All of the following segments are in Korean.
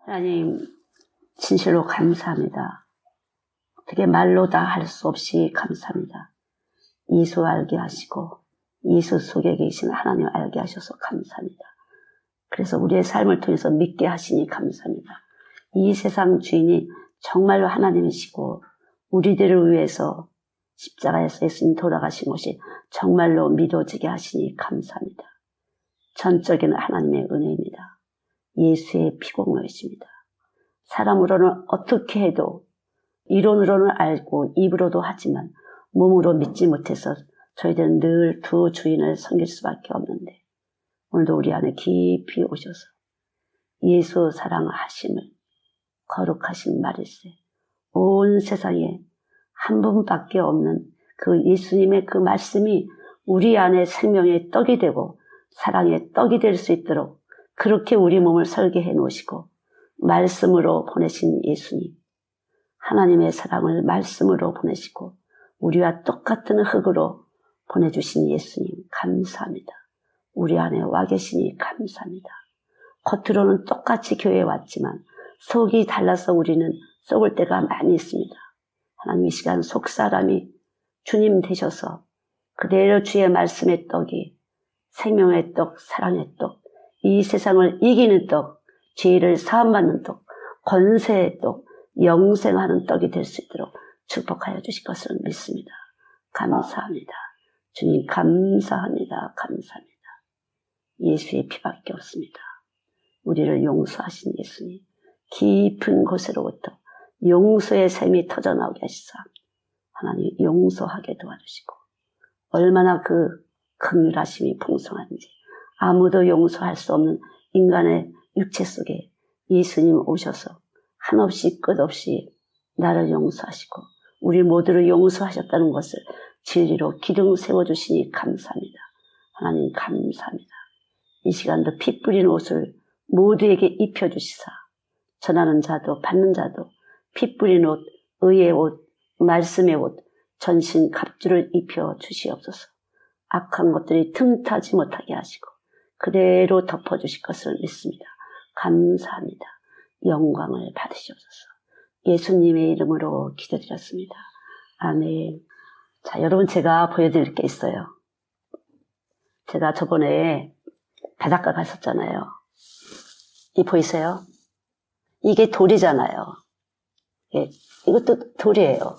하나님, 진실로 감사합니다. 어떻게 말로 다 할 수 없이 감사합니다. 예수 알게 하시고 예수 속에 계신 하나님 알게 하셔서 감사합니다. 그래서 우리의 삶을 통해서 믿게 하시니 감사합니다. 이 세상 주인이 정말로 하나님이시고 우리들을 위해서 십자가에서 예수님 돌아가신 것이 정말로 믿어지게 하시니 감사합니다. 전적인 하나님의 은혜입니다. 예수의 피공로이십니다. 사람으로는 어떻게 해도 이론으로는 알고 입으로도 하지만 몸으로 믿지 못해서 저희들은 늘 두 주인을 섬길 수밖에 없는데 오늘도 우리 안에 깊이 오셔서 예수 사랑하심을 거룩하신 말일세 온 세상에 한 분밖에 없는 그 예수님의 그 말씀이 우리 안에 생명의 떡이 되고 사랑의 떡이 될 수 있도록 그렇게 우리 몸을 설계해 놓으시고 말씀으로 보내신 예수님, 하나님의 사랑을 말씀으로 보내시고 우리와 똑같은 흙으로 보내주신 예수님 감사합니다. 우리 안에 와 계시니 감사합니다. 겉으로는 똑같이 교회에 왔지만 속이 달라서 우리는 썩을 때가 많이 있습니다. 하나님 이 시간 속 사람이 주님 되셔서 그대로 주의 말씀의 떡이 생명의 떡, 사랑의 떡, 이 세상을 이기는 떡, 죄를 사함받는 떡, 권세의 떡, 영생하는 떡이 될 수 있도록 축복하여 주실 것을 믿습니다. 감사합니다. 주님 감사합니다. 감사합니다. 예수의 피밖에 없습니다. 우리를 용서하신 예수님, 깊은 곳으로부터 용서의 샘이 터져나오게 하시사 하나님 용서하게 도와주시고 얼마나 그 긍휼하심이 풍성한지 아무도 용서할 수 없는 인간의 육체 속에 예수님 오셔서 한없이 끝없이 나를 용서하시고 우리 모두를 용서하셨다는 것을 진리로 기둥 세워주시니 감사합니다. 하나님 감사합니다. 이 시간도 피 뿌린 옷을 모두에게 입혀주시사 전하는 자도 받는 자도 피 뿌린 옷, 의의 옷, 말씀의 옷, 전신 갑주를 입혀 주시옵소서. 악한 것들이 틈타지 못하게 하시고 그대로 덮어주실 것을 믿습니다. 감사합니다. 영광을 받으시옵소서. 예수님의 이름으로 기도드렸습니다. 아멘. 자, 여러분 제가 보여드릴 게 있어요. 제가 저번에 바닷가 갔었잖아요. 이 보이세요? 이게 돌이잖아요. 예, 이것도 돌이에요.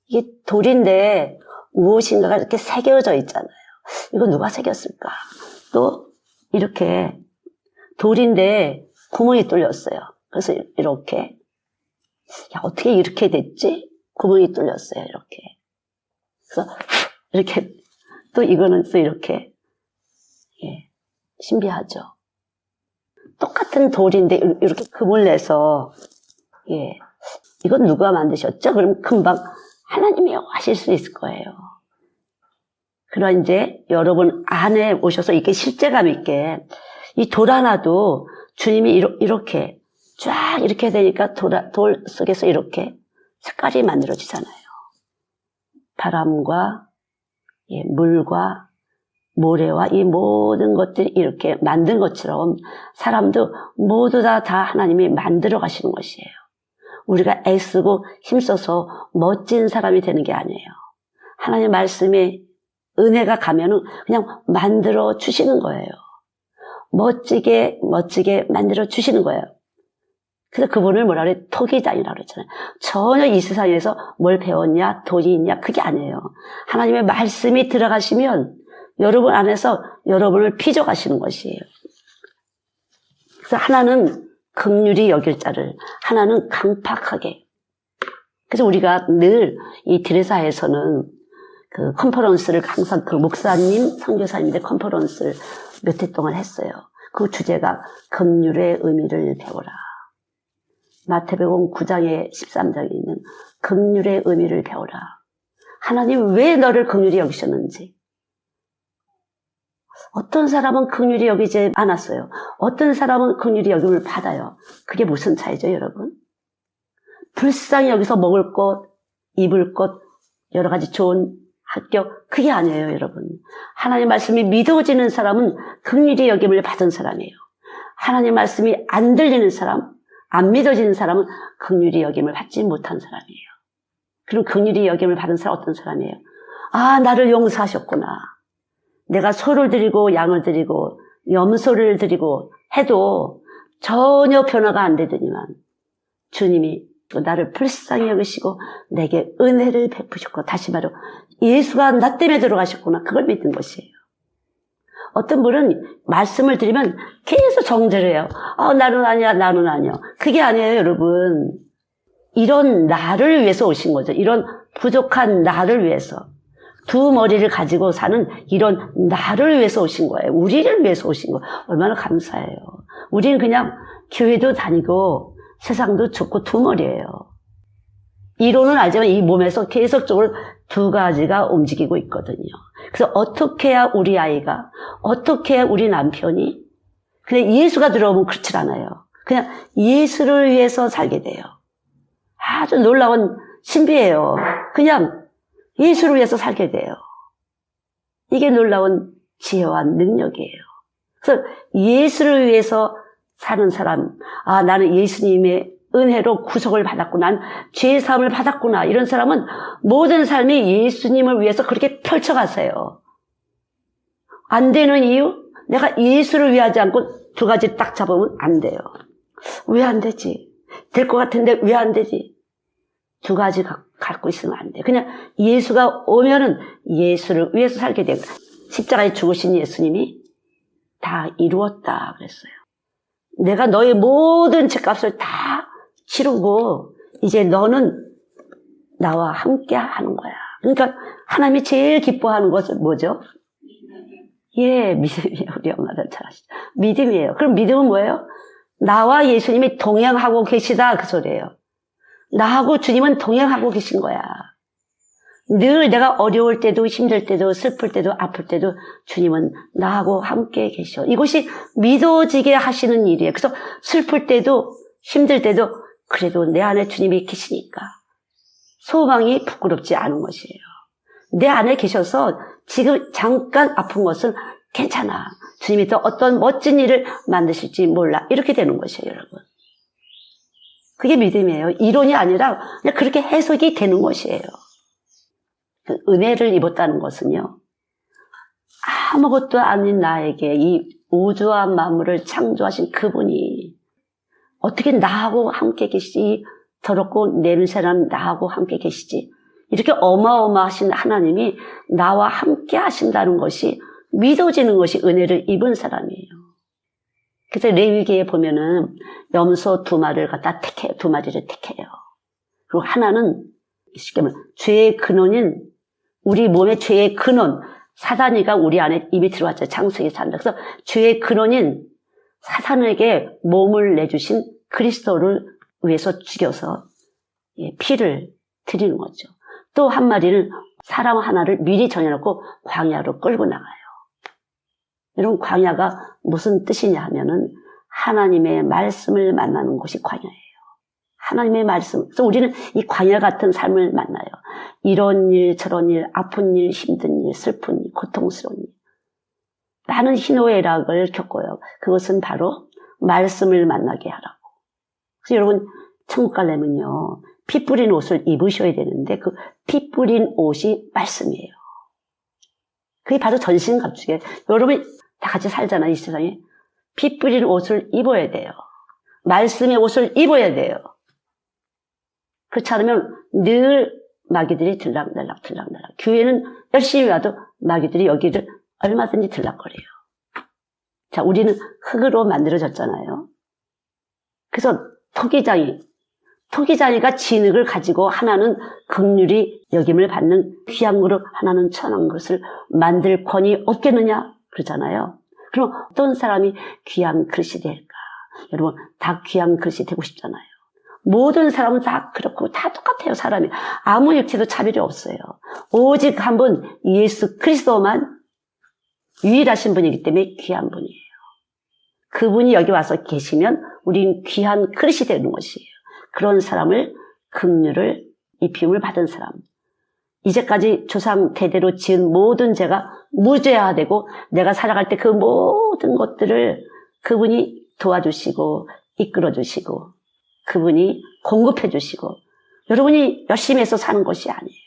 이게 돌인데 무엇인가가 이렇게 새겨져 있잖아요. 이거 누가 새겼을까? 또 이렇게 돌인데 구멍이 뚫렸어요. 그래서 이렇게 야, 어떻게 이렇게 됐지? 구멍이 뚫렸어요. 이렇게. 그래서 이렇게 또 이거는 또 이렇게 예, 신비하죠. 똑같은 돌인데 이렇게 금을 내서 예, 이건 누가 만드셨죠? 그럼 금방 하나님이 하실 수 있을 거예요. 그러나 이제 여러분 안에 오셔서 이렇게 실제감 있게 이 돌 하나도 주님이 이렇게 쫙 이렇게 되니까 돌 속에서 이렇게 색깔이 만들어지잖아요. 바람과 예, 물과 모래와 이 모든 것들이 이렇게 만든 것처럼 사람도 모두 다 하나님이 만들어 가시는 것이에요. 우리가 애쓰고 힘써서 멋진 사람이 되는 게 아니에요. 하나님 말씀에 은혜가 가면은 그냥 만들어 주시는 거예요. 멋지게 만들어 주시는 거예요. 그래서 그분을 뭐라 그래? 토기장이라고 그랬잖아요. 전혀 이 세상에서 뭘 배웠냐, 돈이 있냐, 그게 아니에요. 하나님의 말씀이 들어가시면 여러분 안에서 여러분을 빚어가시는 것이에요. 그래서 하나는 긍휼히 여길 자를, 하나는 강팍하게. 그래서 우리가 늘 이 드레사에서는 그 컨퍼런스를 항상 그 목사님, 선교사님들 컨퍼런스를 몇 해 동안 했어요. 그 주제가 긍휼의 의미를 배워라. 마태복음 9장에 13장에 있는 긍휼의 의미를 배워라. 하나님 왜 너를 긍휼히 여기셨는지. 어떤 사람은 긍휼히 여기지 않았어요. 어떤 사람은 긍휼히 여김을 받아요. 그게 무슨 차이죠, 여러분? 불쌍히 여기서 먹을 것, 입을 것, 여러 가지 좋은 합격, 그게 아니에요, 여러분. 하나님 말씀이 믿어지는 사람은 긍휼히 여김을 받은 사람이에요. 하나님 말씀이 안 들리는 사람, 안 믿어지는 사람은 긍휼히 여김을 받지 못한 사람이에요. 그럼 긍휼히 여김을 받은 사람 어떤 사람이에요? 아, 나를 용서하셨구나. 내가 소를 드리고 양을 드리고 염소를 드리고 해도 전혀 변화가 안 되더니만 주님이 나를 불쌍히 여기시고 내게 은혜를 베푸셨고, 다시 말로 예수가 나 때문에 들어가셨구나. 그걸 믿는 것이에요. 어떤 분은 말씀을 드리면 계속 정죄를 해요. 나는 아니야, 나는 아니야. 그게 아니에요, 여러분. 이런 나를 위해서 오신 거죠. 이런 부족한 나를 위해서. 두 머리를 가지고 사는 이런 나를 위해서 오신 거예요. 우리를 위해서 오신 거예요. 얼마나 감사해요. 우리는 그냥 교회도 다니고 세상도 좋고 두 머리예요. 이론은 알지만 이 몸에서 계속적으로 두 가지가 움직이고 있거든요. 그래서 어떻게 해야 우리 아이가, 어떻게 해야 우리 남편이, 그냥 예수가 들어오면 그렇지 않아요. 그냥 예수를 위해서 살게 돼요. 아주 놀라운 신비예요. 그냥 예수를 위해서 살게 돼요. 이게 놀라운 지혜와 능력이에요. 그래서 예수를 위해서 사는 사람, 나는 예수님의 은혜로 구속을 받았고 난 죄사함을 받았구나. 이런 사람은 모든 삶이 예수님을 위해서 그렇게 펼쳐가세요. 안 되는 이유? 내가 예수를 위하지 않고 두 가지 딱 잡으면 안 돼요. 왜 안 되지? 될 것 같은데 왜 안 되지? 두 가지 갖고 있으면 안 돼요. 그냥 예수가 오면은 예수를 위해서 살게 돼요. 십자가에 죽으신 예수님이 다 이루었다 그랬어요. 내가 너의 모든 죄값을 다 치르고 이제 너는 나와 함께 하는 거야. 그러니까 하나님이 제일 기뻐하는 것은 뭐죠? 예, 믿음이에요. 우리 엄마들 잘 아시죠? 믿음이에요. 그럼 믿음은 뭐예요? 나와 예수님이 동행하고 계시다 그 소리예요. 나하고 주님은 동행하고 계신 거야. 늘 내가 어려울 때도 힘들 때도 슬플 때도 아플 때도 주님은 나하고 함께 계셔. 이것이 믿어지게 하시는 일이에요. 그래서 슬플 때도 힘들 때도 그래도 내 안에 주님이 계시니까 소망이 부끄럽지 않은 것이에요. 내 안에 계셔서 지금 잠깐 아픈 것은 괜찮아. 주님이 또 어떤 멋진 일을 만드실지 몰라. 이렇게 되는 것이에요, 여러분. 그게 믿음이에요. 이론이 아니라 그냥 그렇게 해석이 되는 것이에요. 은혜를 입었다는 것은요, 아무것도 아닌 나에게 이 우주와 만물을 창조하신 그분이 어떻게 나하고 함께 계시지, 더럽고 냄새난 나하고 함께 계시지, 이렇게 어마어마하신 하나님이 나와 함께 하신다는 것이 믿어지는 것이 은혜를 입은 사람이에요. 그래서 레위기에 보면은 염소 두 마리를 갖다 택해요. 두 마리를 택해요. 그리고 하나는 쉽게 말하면 죄의 근원인, 우리 몸의 죄의 근원, 사단이가 우리 안에 이미 들어왔죠. 장성이 산다. 그래서 죄의 근원인 사단에게 몸을 내주신 그리스도를 위해서 죽여서 피를 드리는 거죠. 또 한 마리는 사람 하나를 미리 정해놓고 광야로 끌고 나가요. 여러분, 광야가 무슨 뜻이냐 하면은 하나님의 말씀을 만나는 곳이 광야예요. 하나님의 말씀. 그래서 우리는 이 광야 같은 삶을 만나요. 이런 일, 저런 일, 아픈 일, 힘든 일, 슬픈 일, 고통스러운 일. 많은 희노애락을 겪어요. 그것은 바로 말씀을 만나게 하라고. 그래서 여러분, 천국 가려면요, 피 뿌린 옷을 입으셔야 되는데 그 피 뿌린 옷이 말씀이에요. 그게 바로 전신갑주예요. 여러분 다 같이 살잖아요, 이 세상에. 피 뿌린 옷을 입어야 돼요. 말씀의 옷을 입어야 돼요. 그렇지 않으면 늘 마귀들이 들락날락. 교회는 열심히 와도 마귀들이 여기를 얼마든지 들락거려요. 자, 우리는 흙으로 만들어졌잖아요. 그래서 토기장이가 진흙을 가지고 하나는 긍휼히 여김을 받는 귀한 그릇, 하나는 천한 그릇을 만들 권위 없겠느냐 그러잖아요. 그럼 어떤 사람이 귀한 그릇이 될까? 여러분, 다 귀한 그릇이 되고 싶잖아요. 모든 사람은 다 그렇고 다 똑같아요. 사람이 아무 육체도 차별이 없어요. 오직 한 분 예수 그리스도만 유일하신 분이기 때문에 귀한 분이에요. 그분이 여기 와서 계시면 우린 귀한 그릇이 되는 것이에요. 그런 사람을 긍휼을 입힘을 받은 사람, 이제까지 조상 대대로 지은 모든 죄가 무죄화되고 내가 살아갈 때 그 모든 것들을 그분이 도와주시고 이끌어주시고 그분이 공급해주시고 여러분이 열심히 해서 사는 것이 아니에요.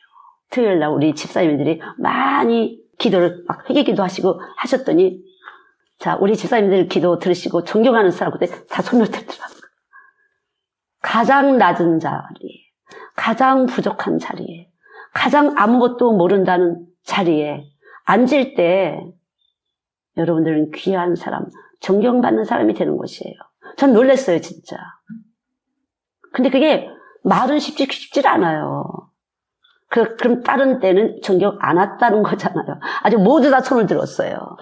토요일날 우리 집사님들이 많이 기도를 막 회개기도 하시고 하셨더니 자 우리 집사님들 기도 들으시고 존경하는 사람들 다 손을 들더라고요. 가장 낮은 자리에 가장 부족한 자리에 가장 아무것도 모른다는 자리에 앉을 때 여러분들은 귀한 사람 존경받는 사람이 되는 것이에요. 전 놀랐어요 진짜. 근데 그게 말은 쉽지 않아요. 그럼 다른 때는 존경 안 했다는 거잖아요. 아주 모두 다 손을 들었어요.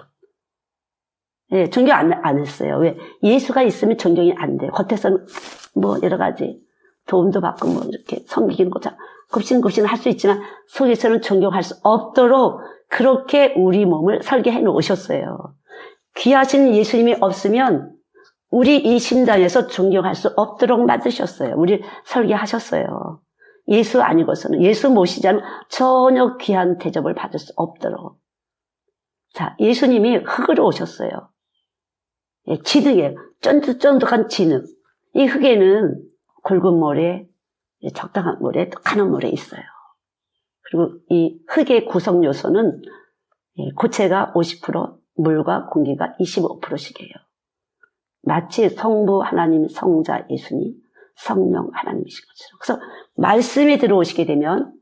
예, 존경 안 했어요. 왜? 예수가 있으면 존경이 안 돼요. 겉에서는 뭐 여러 가지 도움도 받고 뭐 이렇게 섬기는 거죠. 굽신굽신 할 수 있지만 속에서는 존경할 수 없도록 그렇게 우리 몸을 설계해 놓으셨어요. 귀하신 예수님이 없으면 우리 이 심장에서 존경할 수 없도록 만드셨어요. 우리 설계하셨어요. 예수 아니고서는 예수 모시지 않으면 전혀 귀한 대접을 받을 수 없도록. 자, 예수님이 흙으로 오셨어요. 예, 진흙에 쫀득쫀득한 진흙. 이 흙에는 굵은 모래, 적당한 모래, 또 가는 모래 있어요. 그리고 이 흙의 구성 요소는 고체가 50%, 물과 공기가 25%씩이에요. 마치 성부 하나님, 성자 예수님, 성령 하나님이신 것처럼. 그래서 말씀이 들어오시게 되면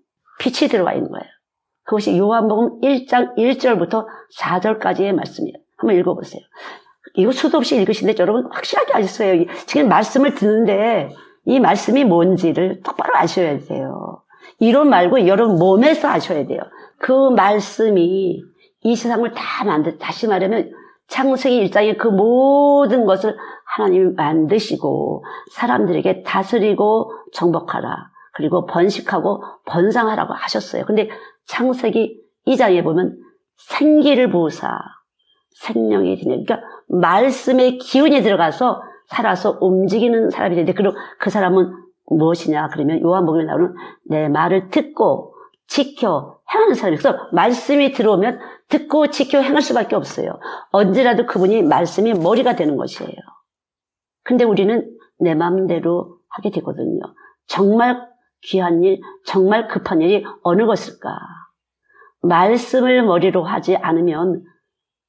빛이 들어와 있는 거예요. 그것이 요한복음 1장 1절부터 4절까지의 말씀이에요. 한번 읽어보세요. 이거 수도 없이 읽으시는데 여러분 확실하게 아셨어요. 지금 말씀을 듣는데 이 말씀이 뭔지를 똑바로 아셔야 돼요. 이론 말고 여러분 몸에서 아셔야 돼요. 그 말씀이 이 세상을 다 다시 말하면 창세기 1장에 그 모든 것을 하나님이 만드시고 사람들에게 다스리고 정복하라. 그리고 번식하고 번성하라고 하셨어요. 근데 창세기 2장에 보면 생기를 부으사 생명이 되는 그러니까 말씀의 기운이 들어가서 살아서 움직이는 사람이 되는데 그럼 그 사람은 무엇이냐 그러면 요한복음에 나오는 내 말을 듣고 지켜 행하는 사람이 그래서 말씀이 들어오면 듣고 지켜 행할 수밖에 없어요. 언제라도 그분이 말씀이 머리가 되는 것이에요. 근데 우리는 내 마음대로 하게 되거든요. 정말 귀한 일, 정말 급한 일이 어느 것일까? 말씀을 머리로 하지 않으면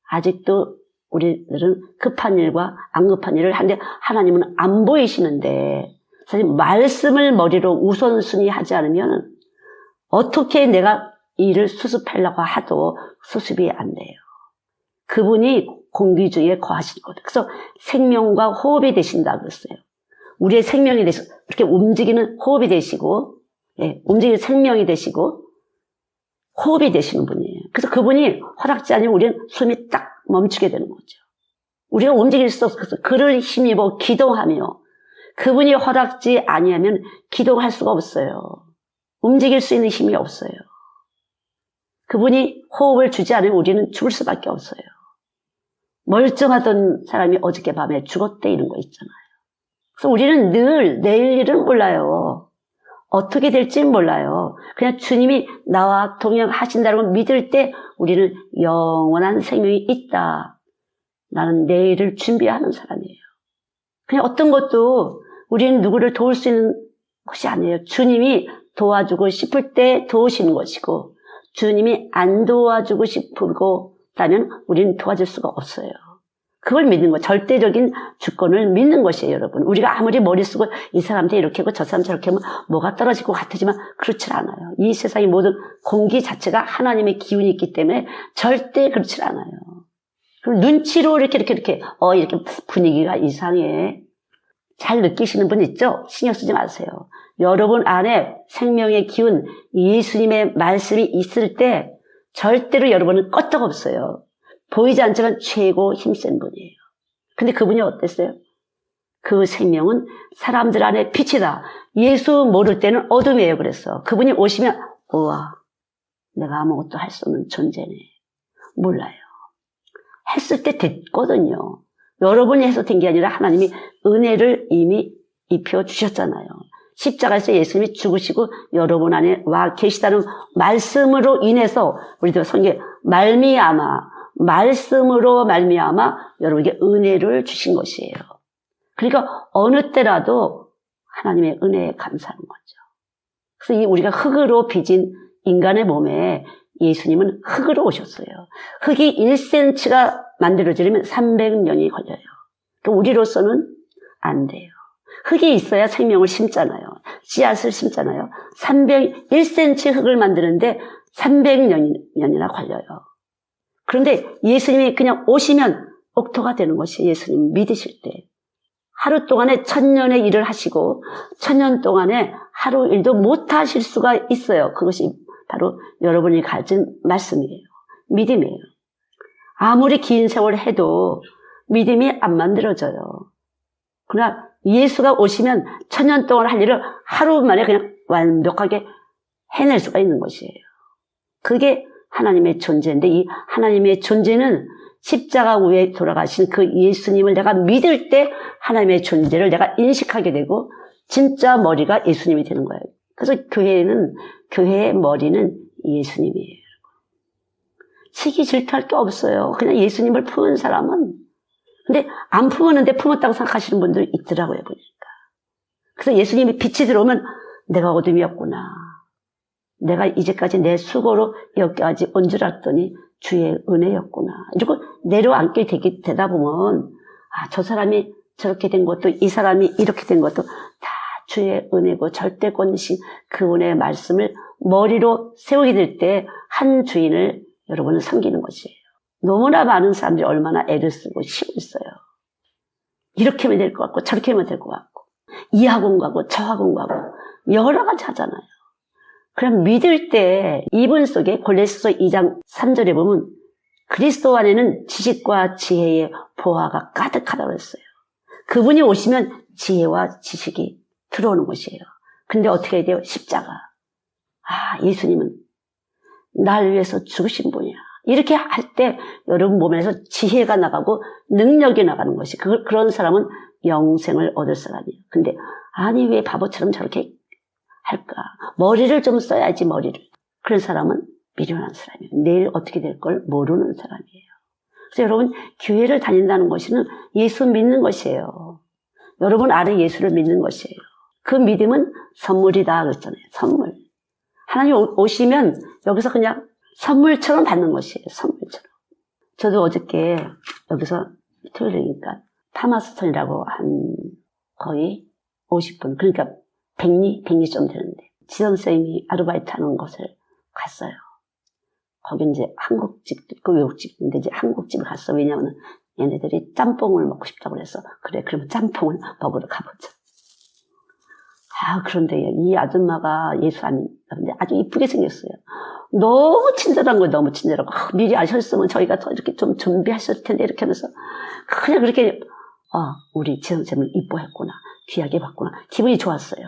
아직도 우리들은 급한 일과 안 급한 일을 하는데 하나님은 안 보이시는데 사실 말씀을 머리로 우선순위 하지 않으면 어떻게 내가 일을 수습하려고 하도 수습이 안 돼요. 그분이 공기 중에 거하신 거예요. 그래서 생명과 호흡이 되신다 그랬어요. 우리의 생명이 되시고 이렇게 움직이는 호흡이 되시고 움직이는 생명이 되시고 호흡이 되시는 분이에요. 그래서 그분이 허락지 않으면 우리는 숨이 딱 멈추게 되는 거죠. 우리가 움직일 수 없어서 그를 힘입어 기도하며 그분이 허락지 아니하면 기도할 수가 없어요. 움직일 수 있는 힘이 없어요. 그분이 호흡을 주지 않으면 우리는 죽을 수밖에 없어요. 멀쩡하던 사람이 어저께 밤에 죽었대 이런 거 있잖아요. 그래서 우리는 늘 내일 일은 몰라요. 어떻게 될지 몰라요. 그냥 주님이 나와 동행하신다는 걸 믿을 때 우리는 영원한 생명이 있다. 나는 내일을 준비하는 사람이에요. 그냥 어떤 것도 우리는 누구를 도울 수 있는 것이 아니에요. 주님이 도와주고 싶을 때 도우시는 것이고 주님이 안 도와주고 싶고 다면 우리는 도와줄 수가 없어요. 그걸 믿는 거, 절대적인 주권을 믿는 것이에요, 여러분. 우리가 아무리 머리 쓰고 이 사람한테 이렇게 하고 저 사람 저렇게 하면 뭐가 떨어질 것 같지만 그렇지 않아요. 이 세상의 모든 공기 자체가 하나님의 기운이 있기 때문에 절대 그렇지 않아요. 그럼 눈치로 이렇게 분위기가 이상해. 잘 느끼시는 분 있죠? 신경 쓰지 마세요. 여러분 안에 생명의 기운, 예수님의 말씀이 있을 때 절대로 여러분은 끄떡없어요. 보이지 않지만 최고 힘센 분이에요. 근데 그분이 어땠어요? 그 생명은 사람들 안에 빛이다. 예수 모를 때는 어둠이에요. 그랬어. 그분이 오시면 우와 내가 아무것도 할 수 없는 존재네. 몰라요. 했을 때 됐거든요. 여러분이 해서 된 게 아니라 하나님이 은혜를 이미 입혀주셨잖아요. 십자가에서 예수님이 죽으시고 여러분 안에 와 계시다는 말씀으로 인해서 우리도 성경에 말씀으로 말미암아 여러분에게 은혜를 주신 것이에요. 그러니까 어느 때라도 하나님의 은혜에 감사하는 거죠. 그래서 이 우리가 흙으로 빚은 인간의 몸에 예수님은 흙으로 오셨어요. 흙이 1cm가 만들어지려면 300년이 걸려요. 그러니까 우리로서는 안 돼요. 흙이 있어야 생명을 심잖아요. 씨앗을 심잖아요. 1cm 흙을 만드는데 300년이나 걸려요. 그런데 예수님이 그냥 오시면 옥토가 되는 것이 예수님 믿으실 때. 하루 동안에 1000년의 일을 하시고 1000년 동안에 하루 일도 못 하실 수가 있어요. 그것이 바로 여러분이 가진 말씀이에요. 믿음이에요. 아무리 긴 세월 해도 믿음이 안 만들어져요. 그러나 예수가 오시면 1000년 동안 할 일을 하루 만에 그냥 완벽하게 해낼 수가 있는 것이에요. 그게 하나님의 존재인데 이 하나님의 존재는 십자가 위에 돌아가신 그 예수님을 내가 믿을 때 하나님의 존재를 내가 인식하게 되고 진짜 머리가 예수님이 되는 거예요. 그래서 교회의 머리는 예수님이에요. 시기 질투할 게 없어요. 그냥 예수님을 품은 사람은. 근데 안 품었는데 품었다고 생각하시는 분들 있더라고요, 보니까. 그래서 예수님이 빛이 들어오면 내가 어둠이었구나. 내가 이제까지 내 수고로 여기까지 온 줄 알았더니 주의 은혜였구나. 이러고 내려앉게 되다 보면 저 사람이 저렇게 된 것도 이 사람이 이렇게 된 것도 다 주의 은혜고 절대권이신 그분의 말씀을 머리로 세우게 될 때 한 주인을 여러분은 섬기는 것이에요. 너무나 많은 사람들이 얼마나 애를 쓰고 힘을 써요. 이렇게 하면 될 것 같고 저렇게 하면 될 것 같고 이 학원 가고 저 학원 가고 여러 가지 하잖아요. 그럼 믿을 때 이분 속에 골로새서 2장 3절에 보면 그리스도 안에는 지식과 지혜의 보화가 가득하다고 했어요. 그분이 오시면 지혜와 지식이 들어오는 것이에요. 근데 어떻게 해야 돼요? 십자가. 예수님은 날 위해서 죽으신 분이야. 이렇게 할 때 여러분 몸에서 지혜가 나가고 능력이 나가는 것이 그런 사람은 영생을 얻을 사람이에요. 근데 아니 왜 바보처럼 저렇게 할까? 머리를 좀 써야지 머리를. 그런 사람은 미련한 사람이에요. 내일 어떻게 될 걸 모르는 사람이에요. 그래서 여러분 교회를 다닌다는 것은 예수 믿는 것이에요. 여러분 안에 예수를 믿는 것이에요. 그 믿음은 선물이다 그랬잖아요. 선물. 하나님 오시면 여기서 그냥 선물처럼 받는 것이에요. 선물처럼. 저도 어저께 여기서 토요일이니까 파마스톤이라고 한 거의 50분 그러니까 100리 좀 되는데 지선생님이 아르바이트 하는 곳을 갔어요. 거기 이제 한국집도 있고 외국집도 있는데 이제 한국집을 갔어. 왜냐하면 얘네들이 짬뽕을 먹고 싶다고 그래서 그래 그러면 짬뽕을 먹으러 가보자. 그런데 이 아줌마가 예수 안 믿는데 아주 이쁘게 생겼어요. 너무 친절한 거예요. 너무 친절하고 미리 아셨으면 저희가 더 이렇게 좀 준비하셨을 텐데 이렇게 하면서 그냥 그렇게 우리 지선생님을 이뻐했구나. 귀하게 봤구나. 기분이 좋았어요.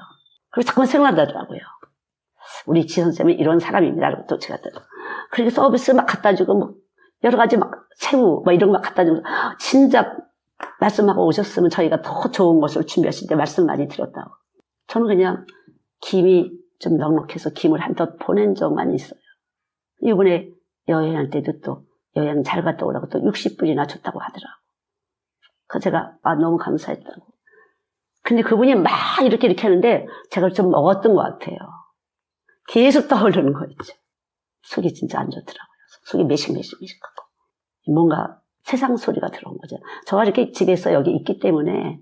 그리고 자꾸 생각나더라고요. 우리 지선생님은 이런 사람입니다. 라고 또 제가 그렇게 서비스 막 갖다 주고 뭐 여러 가지 막 새우 뭐 이런 거 막 갖다 주고 진짜 말씀하고 오셨으면 저희가 더 좋은 것을 준비하실 때 말씀 많이 들었다고. 저는 그냥 김이 좀 넉넉해서 김을 한 덧 보낸 적만 있어요. 이번에 여행할 때도 또 여행 잘 갔다 오라고 또 60불이나 줬다고 하더라고. 그래서 제가 너무 감사했다고. 근데 그분이 막 이렇게 하는데 제가 좀 먹었던 것 같아요. 계속 떠오르는 거 있죠. 속이 진짜 안 좋더라고요. 속이 매식하고. 뭔가 세상 소리가 들어온 거죠. 저가 이렇게 집에서 여기 있기 때문에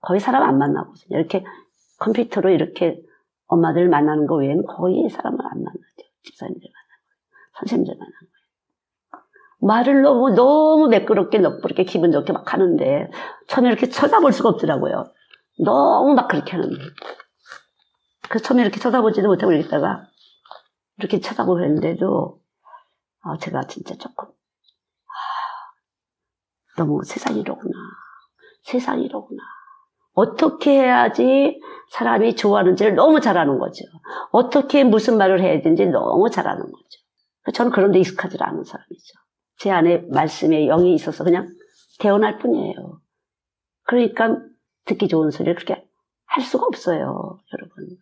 거의 사람 안 만나거든요. 이렇게 컴퓨터로 이렇게 엄마들 만나는 거 외에는 거의 사람을 안 만나죠. 집사님들 만나는 거예요. 선생님들 만나는 거예요. 말을 너무 매끄럽게 너쁘게 기분 좋게 막 하는데 처음에 이렇게 쳐다볼 수가 없더라고요. 너무 막 그렇게 하는데. 그래서 처음에 이렇게 쳐다보지도 못하고 있다가 이렇게 쳐다보고 그랬는데도 제가 진짜 조금 너무 세상이 이러구나. 세상이 이러구나. 어떻게 해야지 사람이 좋아하는지를 너무 잘 아는 거죠. 어떻게 무슨 말을 해야 되는지 너무 잘 아는 거죠. 저는 그런 데 익숙하지 않은 사람이죠. 제 안에 말씀의 영이 있어서 그냥 태어날 뿐이에요. 그러니까 듣기 좋은 소리를 그렇게 할 수가 없어요, 여러분.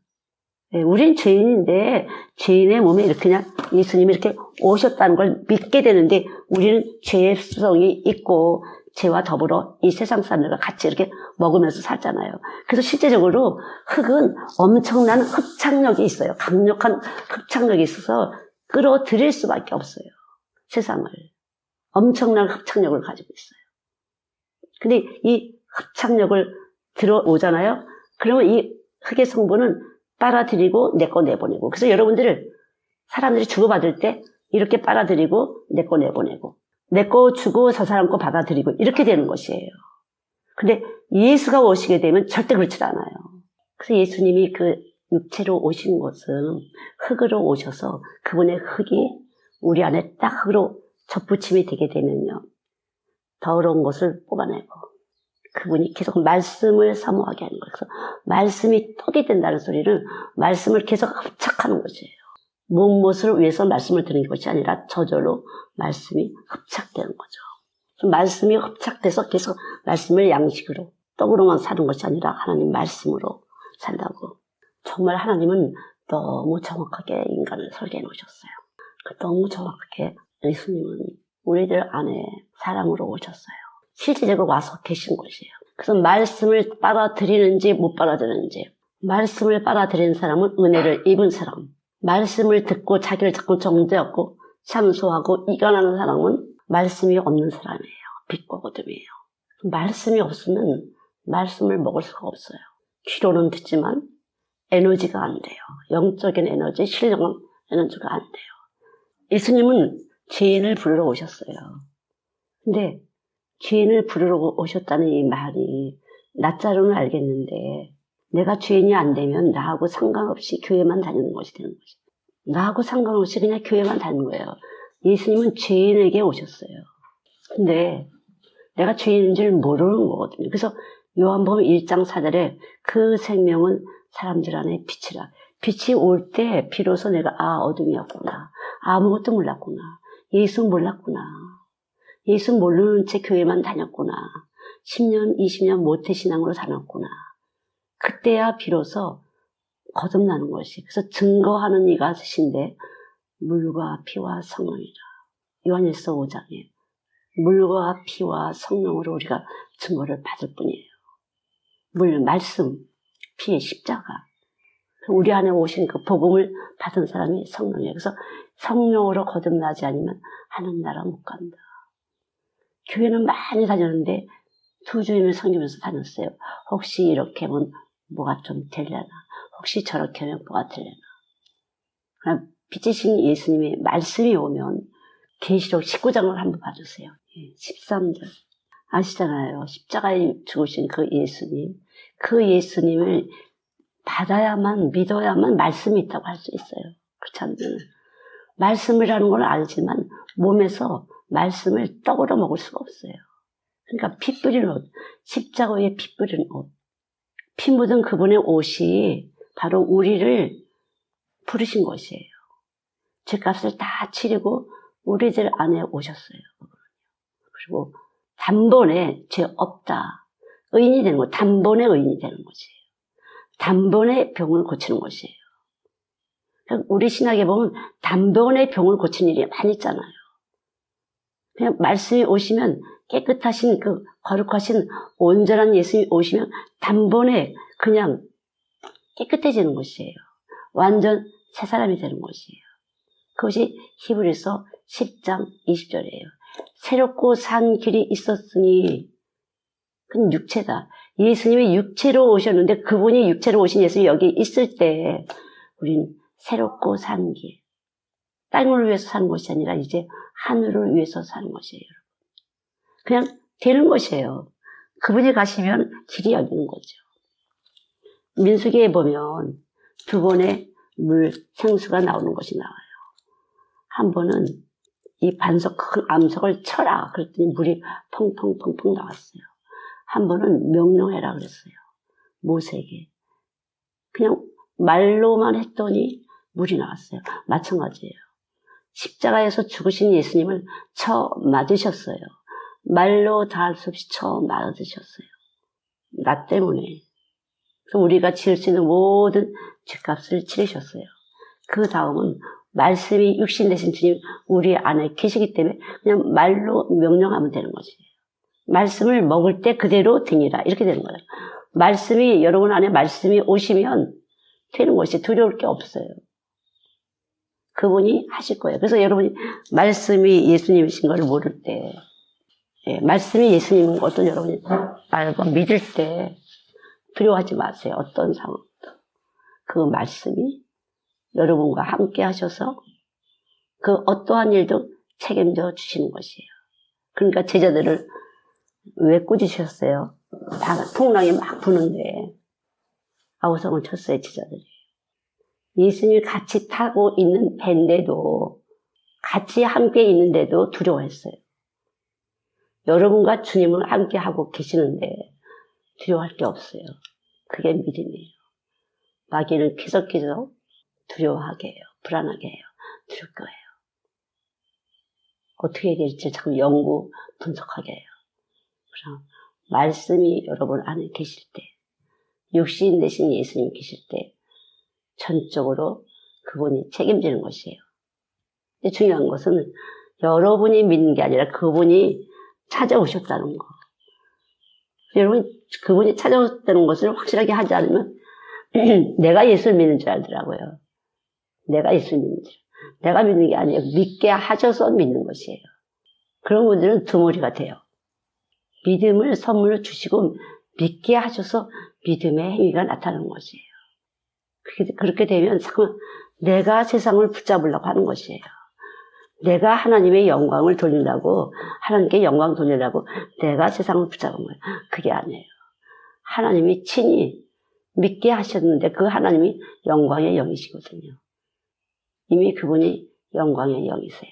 우린 죄인인데 죄인의 몸에 이렇게 그냥 예수님이 이렇게 오셨다는 걸 믿게 되는데 우리는 죄의 습성이 있고 죄와 더불어 이 세상 사람들과 같이 이렇게 먹으면서 살잖아요. 그래서 실제적으로 흙은 엄청난 흡착력이 있어요. 강력한 흡착력이 있어서 끌어들일 수밖에 없어요. 세상을. 엄청난 흡착력을 가지고 있어요. 근데 이 흡착력을 들어오잖아요. 그러면 이 흙의 성분은 빨아들이고 내 거 내보내고. 그래서 여러분들 사람들이 주고받을 때 이렇게 빨아들이고 내 거 내보내고 내 거 주고 저 사람 거 받아들이고 이렇게 되는 것이에요. 근데 예수가 오시게 되면 절대 그렇지 않아요. 그래서 예수님이 그 육체로 오신 것은 흙으로 오셔서 그분의 흙이 우리 안에 딱 흙으로 접붙임이 되게 되면요. 더러운 것을 뽑아내고 그분이 계속 말씀을 사모하게 하는 거예요. 그래서 말씀이 떡이 된다는 소리는 말씀을 계속 흡착하는 것이에요. 무엇을 위해서 말씀을 듣는 것이 아니라 저절로 말씀이 흡착되는 거죠. 말씀이 흡착돼서 계속 말씀을 양식으로 떡으로만 사는 것이 아니라 하나님 말씀으로 산다고. 정말 하나님은 너무 정확하게 인간을 설계해 놓으셨어요. 너무 정확하게 예수님은 우리들 안에 사람으로 오셨어요. 실제적으로 와서 계신 것이에요. 그래서 말씀을 빨아들이는지 못 빨아들이는지, 말씀을 빨아들이는 사람은 은혜를 입은 사람, 말씀을 듣고 자기를 자꾸 정죄하고 참소하고 이간하는 사람은 말씀이 없는 사람이에요. 빛과 어둠이에요. 말씀이 없으면 말씀을 먹을 수가 없어요. 귀로는 듣지만 에너지가 안 돼요. 영적인 에너지, 신령한 에너지가 안 돼요. 예수님은 죄인을 부르러 오셨어요. 근데 죄인을 부르러 오셨다는 이 말이 낯자로는 알겠는데 내가 죄인이 안 되면 나하고 상관없이 교회만 다니는 것이 되는 거죠. 나하고 상관없이 그냥 교회만 다니는 거예요. 예수님은 죄인에게 오셨어요. 근데 내가 죄인인 줄 모르는 거거든요. 그래서 요한복음 1장 4절에 그 생명은 사람들 안에 빛이라. 빛이 올 때 비로소 내가 어둠이었구나. 아무것도 몰랐구나. 예수 몰랐구나. 예수 모르는 채 교회만 다녔구나. 10년, 20년 모태신앙으로 다녔구나. 그때야 비로소 거듭나는 것이. 그래서 증거하는 이가 쓰신데 물과 피와 성령이라. 요한일서 5장에 물과 피와 성령으로 우리가 증거를 받을 뿐이에요. 물, 말씀, 피, 십자가. 우리 안에 오신 그 복음을 받은 사람이 성령이에요. 그래서 성령으로 거듭나지 않으면 하나님 나라 못 간다. 교회는 많이 다녔는데 2주임을 섬기면서 다녔어요. 혹시 이렇게 하면 뭐가 좀 되려나? 혹시 저렇게 하면 뭐가 되려나? 빛이신 예수님의 말씀이 오면 계시록 19장을 한번 봐주세요. 13절. 아시잖아요. 십자가에 죽으신 그 예수님. 그 예수님을 받아야만, 믿어야만 말씀이 있다고 할 수 있어요. 그렇지 않으면 말씀이라는 걸 알지만 몸에서 말씀을 떡으로 먹을 수가 없어요. 그러니까 피 뿌린 옷, 십자가 위에 피 뿌린 옷, 피 묻은 그분의 옷이 바로 우리를 부르신 것이에요. 죄값을 다 치르고 우리들 안에 오셨어요. 그리고 단번에 죄 없다. 의인이 되는 거, 단번에 의인이 되는 것이에요. 단번에 병을 고치는 것이에요. 우리 신학에 보면 단번에 병을 고치는 일이 많이 있잖아요. 그냥 말씀이 오시면 깨끗하신 그 거룩하신 온전한 예수님이 오시면 단번에 그냥 깨끗해지는 것이에요. 완전 새 사람이 되는 것이에요. 그것이 히브리서 10장 20절이에요. 새롭고 산 길이 있었으니 그건 육체다. 예수님이 육체로 오셨는데 그분이 육체로 오신 예수님이 여기 있을 때 우린 새롭고 산 길. 땅을 위해서 사는 것이 아니라 이제 하늘을 위해서 사는 것이에요. 그냥 되는 것이에요. 그분이 가시면 길이 열리는 거죠. 민수기에 보면 2번의 물 생수가 나오는 것이 나와요. 한 번은 이 반석 큰 암석을 쳐라 그랬더니 물이 펑펑펑펑 나왔어요. 한 번은 명령해라 그랬어요. 모세에게. 그냥 말로만 했더니 물이 나왔어요. 마찬가지예요. 십자가에서 죽으신 예수님을 쳐 맞으셨어요. 말로 다 할 수 없이 쳐 맞으셨어요. 나 때문에. 그래서 우리가 지을 수 있는 모든 죗값을 치르셨어요. 그 다음은 말씀이 육신 되신 주님 우리 안에 계시기 때문에 그냥 말로 명령하면 되는 것이에요. 말씀을 먹을 때 그대로 드니라 이렇게 되는 거예요. 말씀이 여러분 안에 말씀이 오시면 되는 것이 두려울 게 없어요. 그분이 하실 거예요. 그래서 여러분이 말씀이 예수님이신 걸 모를 때 말씀이 예수님인 것도 여러분이 알고 믿을 때 두려워하지 마세요. 어떤 상황도. 그 말씀이 여러분과 함께 하셔서 그 어떠한 일도 책임져 주시는 것이에요. 그러니까 제자들을 왜 꾸짖으셨어요? 풍랑이 막 부는데 아우성을 쳤어요, 제자들이. 예수님이 같이 타고 있는 배인데도 같이 함께 있는데도 두려워했어요. 여러분과 주님을 함께 하고 계시는데 두려워할 게 없어요. 그게 믿음이에요. 마귀는 계속해서 두려워하게 해요. 불안하게 해요. 두려울 거예요. 어떻게 해야 될지 자꾸 연구 분석하게 해요. 그럼 말씀이 여러분 안에 계실 때, 육신 대신 예수님 계실 때 전적으로 그분이 책임지는 것이에요. 근데 중요한 것은 여러분이 믿는 게 아니라 그분이 찾아오셨다는 거. 여러분 그분이 찾아오셨다는 것을 확실하게 하지 않으면 내가 예수를 믿는 줄 알더라고요. 내가 예수를 믿는 줄. 내가 믿는 게 아니에요. 믿게 하셔서 믿는 것이에요. 그런 분들은 두머리가 돼요. 믿음을 선물로 주시고 믿게 하셔서 믿음의 행위가 나타나는 것이에요. 그렇게 되면 자꾸 내가 세상을 붙잡으려고 하는 것이에요. 내가 하나님의 영광을 돌리려고, 하나님께 영광 돌리려고 내가 세상을 붙잡은 거예요. 그게 아니에요. 하나님이 친히 믿게 하셨는데 그 하나님이 영광의 영이시거든요. 이미 그분이 영광의 영이세요.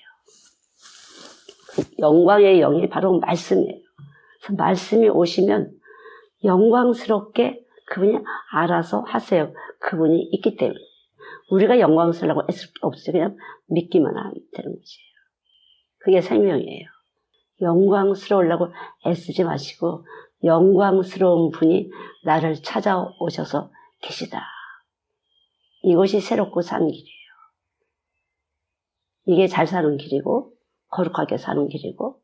그 영광의 영이 바로 말씀이에요. 그래서 말씀이 오시면 영광스럽게 그분이 알아서 하세요. 그분이 있기 때문에. 우리가 영광스러우라고 애쓸 게 없어요. 그냥 믿기만 하면 되는 것이에요. 그게 생명이에요. 영광스러우려고 애쓰지 마시고 영광스러운 분이 나를 찾아오셔서 계시다. 이것이 새롭고 사는 길이에요. 이게 잘 사는 길이고 거룩하게 사는 길이고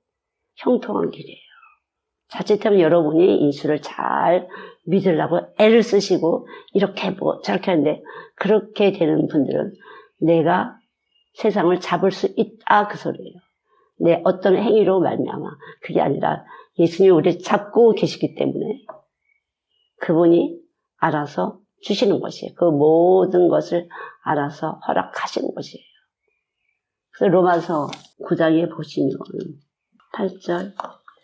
형통한 길이에요. 자칫하면 여러분이 인수를 잘 믿으려고 애를 쓰시고 이렇게 해보고 저렇게 하는데 그렇게 되는 분들은 내가 세상을 잡을 수 있다 그 소리예요. 내 어떤 행위로 말미암아 그게 아니라 예수님이 우리를 잡고 계시기 때문에 그분이 알아서 주시는 것이에요. 그 모든 것을 알아서 허락하시는 것이에요. 그래서 로마서 9장에 보시면 8절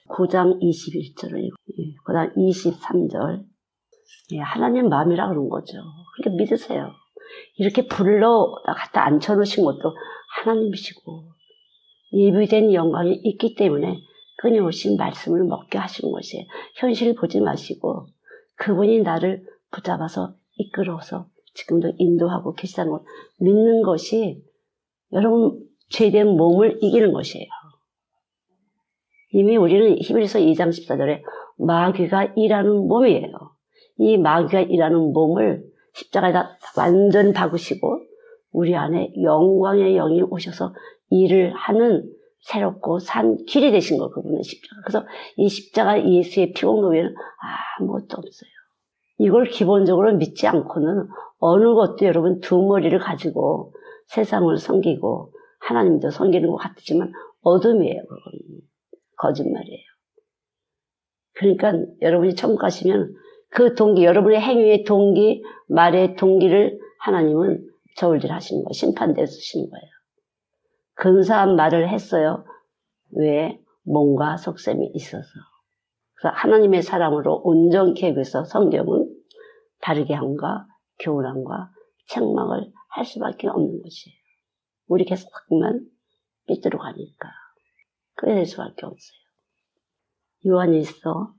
9장 21절을 읽고 그 다음 23절 하나님 마음이라 그런 거죠. 그러니까 믿으세요. 이렇게 불러 갖다 앉혀놓으신 것도 하나님이시고 예비된 영광이 있기 때문에 끊임없이 말씀을 먹게 하시는 것이에요. 현실을 보지 마시고 그분이 나를 붙잡아서 이끌어서 지금도 인도하고 계시다는 걸 믿는 것이 여러분 죄된 몸을 이기는 것이에요. 이미 우리는 히브리서 2장 14절에 마귀가 일하는 몸이에요. 이 마귀가 일하는 몸을 십자가에다 완전 박으시고 우리 안에 영광의 영이 오셔서 일을 하는 새롭고 산 길이 되신 거 그분은 십자가. 그래서 이 십자가 예수의 피공로 외에는 아무것도 없어요. 이걸 기본적으로 믿지 않고는 어느 것도 여러분 두 머리를 가지고 세상을 섬기고 하나님도 섬기는 것 같지만 어둠이에요. 그건 거짓말이에요. 그러니까 여러분이 천국 가시면 그 동기, 여러분의 행위의 동기, 말의 동기를 하나님은 저울질 하시는 거예요. 심판대에 쓰시는 거예요. 근사한 말을 했어요. 왜? 몸과 속셈이 있어서. 그래서 하나님의 사람으로 온전케 하기 위해서 성경은 바르게 함과 교훈함과 책망을 할 수밖에 없는 것이에요. 우리 계속만 삐뚤어 가니까 그래 될 수밖에 없어요. 요한일서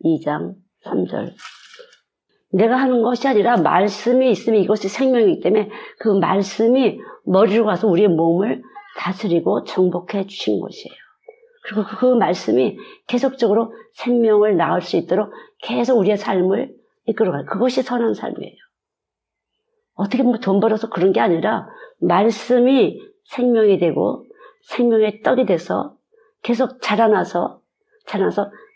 2장 3절 내가 하는 것이 아니라 말씀이 있으면 이것이 생명이기 때문에 그 말씀이 머리로 가서 우리의 몸을 다스리고 정복해 주신 것이에요. 그리고 그 말씀이 계속적으로 생명을 낳을 수 있도록 계속 우리의 삶을 이끌어가요. 그것이 선한 삶이에요. 어떻게 뭐 돈 벌어서 그런 게 아니라 말씀이 생명이 되고 생명의 떡이 돼서 계속 자라나서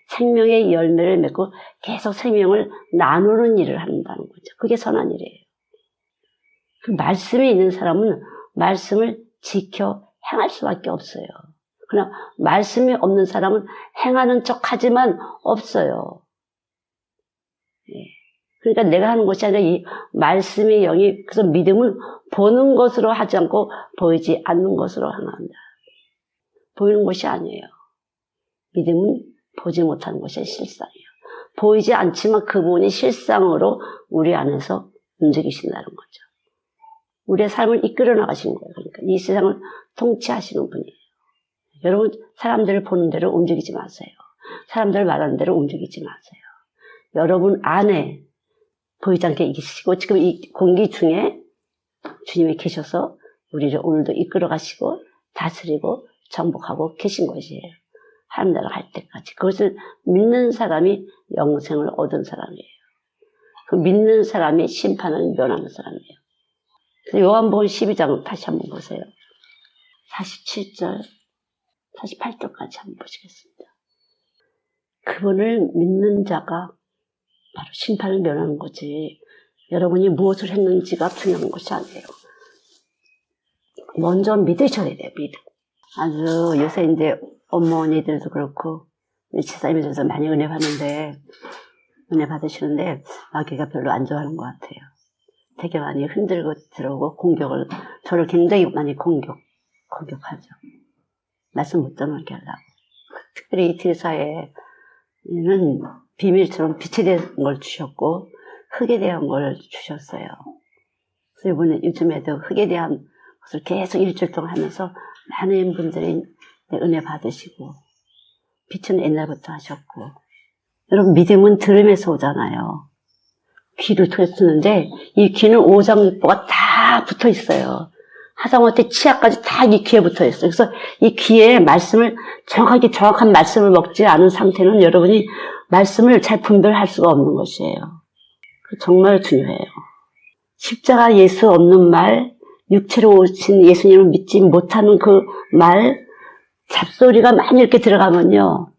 생명의 열매를 맺고 계속 생명을 나누는 일을 한다는 거죠. 그게 선한 일이에요. 그 말씀이 있는 사람은 말씀을 지켜 행할 수밖에 없어요. 그러나 말씀이 없는 사람은 행하는 척 하지만 없어요. 예. 그러니까 내가 하는 것이 아니라 이 말씀의 영이, 그래서 믿음은 보는 것으로 하지 않고 보이지 않는 것으로 행한다. 보이는 것이 아니에요. 믿음은 보지 못하는 것이 실상이에요. 보이지 않지만 그분이 실상으로 우리 안에서 움직이신다는 거죠. 우리의 삶을 이끌어 나가시는 거예요. 그러니까 이 세상을 통치하시는 분이에요. 여러분, 사람들을 보는 대로 움직이지 마세요. 사람들 말하는 대로 움직이지 마세요. 여러분 안에 보이지 않게 계시고 지금 이 공기 중에 주님이 계셔서 우리를 오늘도 이끌어 가시고 다스리고 정복하고 계신 것이에요. 하나님 나라 갈 때까지. 그것을 믿는 사람이 영생을 얻은 사람이에요. 그 믿는 사람이 심판을 면하는 사람이에요. 요한복음 12장 다시 한번 보세요. 47절, 48절까지 한번 보시겠습니다. 그분을 믿는 자가 바로 심판을 면하는 거지. 여러분이 무엇을 했는지가 중요한 것이 아니에요. 먼저 믿으셔야 돼요, 믿음. 아주 요새 이제 어머니들도 그렇고, 우리 지사님들도 많이 은혜 받는데, 은혜 받으시는데, 마귀가 별로 안 좋아하는 것 같아요. 되게 많이 흔들고 들어오고 저를 굉장히 많이 공격하죠. 말씀 못 전하게 하려고. 특별히 이 들사에는 비밀처럼 빛에 대한 걸 주셨고, 흙에 대한 걸 주셨어요. 그래서 이번에 요즘에도 흙에 대한 것을 계속 일주일 동안 하면서 많은 분들이 은혜 받으시고, 빛은 옛날부터 하셨고, 여러분 믿음은 들음에서 오잖아요. 귀를 통해 쓰는데 이 귀는 오장육부가 다 붙어 있어요. 하다못해 치아까지 다 이 귀에 붙어 있어요. 그래서 이 귀에 말씀을 정확한 말씀을 먹지 않은 상태는 여러분이 말씀을 잘 분별할 수가 없는 것이에요. 정말 중요해요. 십자가 예수 없는 말, 육체로 오신 예수님을 믿지 못하는 그 말, 잡소리가 많이 이렇게 들어가면요.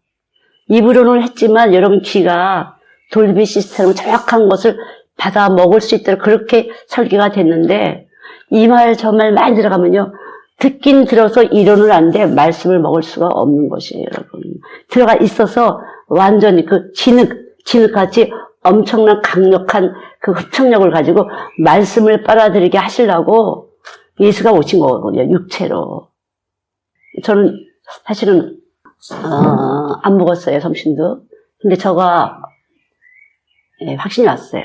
입으로는 했지만 여러분 귀가 돌비 시스템으로 정확한 것을 받아 먹을 수 있도록 그렇게 설계가 됐는데 이 말 저 말 많이 들어가면요. 듣긴 들어서 이론을 아는데 말씀을 먹을 수가 없는 것이에요, 여러분. 들어가 있어서 완전히 그 진흙같이 엄청난 강력한 그 흡착력을 가지고 말씀을 빨아들이게 하시려고 예수가 오신 거거든요, 육체로. 저는 사실은 안 먹었어요, 점심도. 근데 저가 확신이 왔어요.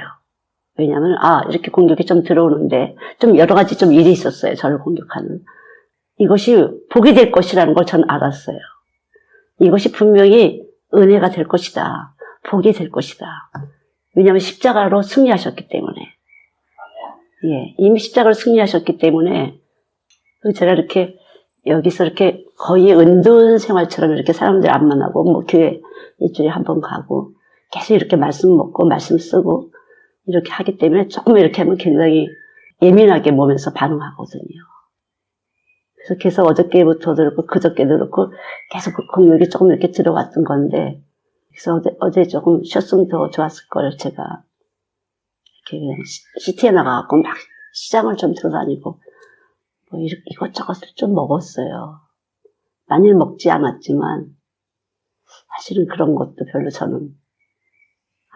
왜냐하면 이렇게 공격이 좀 들어오는데 좀 여러 가지 좀 일이 있었어요. 저를 공격하는. 이것이 복이 될 것이라는 걸 저는 알았어요. 이것이 분명히 은혜가 될 것이다. 복이 될 것이다. 왜냐하면 십자가로 승리하셨기 때문에. 예, 이미 십자가로 승리하셨기 때문에 제가 이렇게 여기서 이렇게 거의 은둔 생활처럼 이렇게 사람들 안 만나고 뭐 교회 일주일에 한 번 가고 계속 이렇게 말씀 먹고 말씀 쓰고 이렇게 하기 때문에 조금 이렇게 하면 굉장히 예민하게 몸에서 반응하거든요. 그래서 계속 어저께부터도 그렇고 그저께도 그렇고 계속 그 공격이 조금 이렇게 들어왔던 건데 그래서 어제 조금 쉬었으면 더 좋았을 걸 제가 이렇게 그냥 시티에 나가갖고 막 시장을 좀 돌아다니고 뭐 이것저것을 좀 먹었어요. 많이 먹지 않았지만 사실은 그런 것도 별로 저는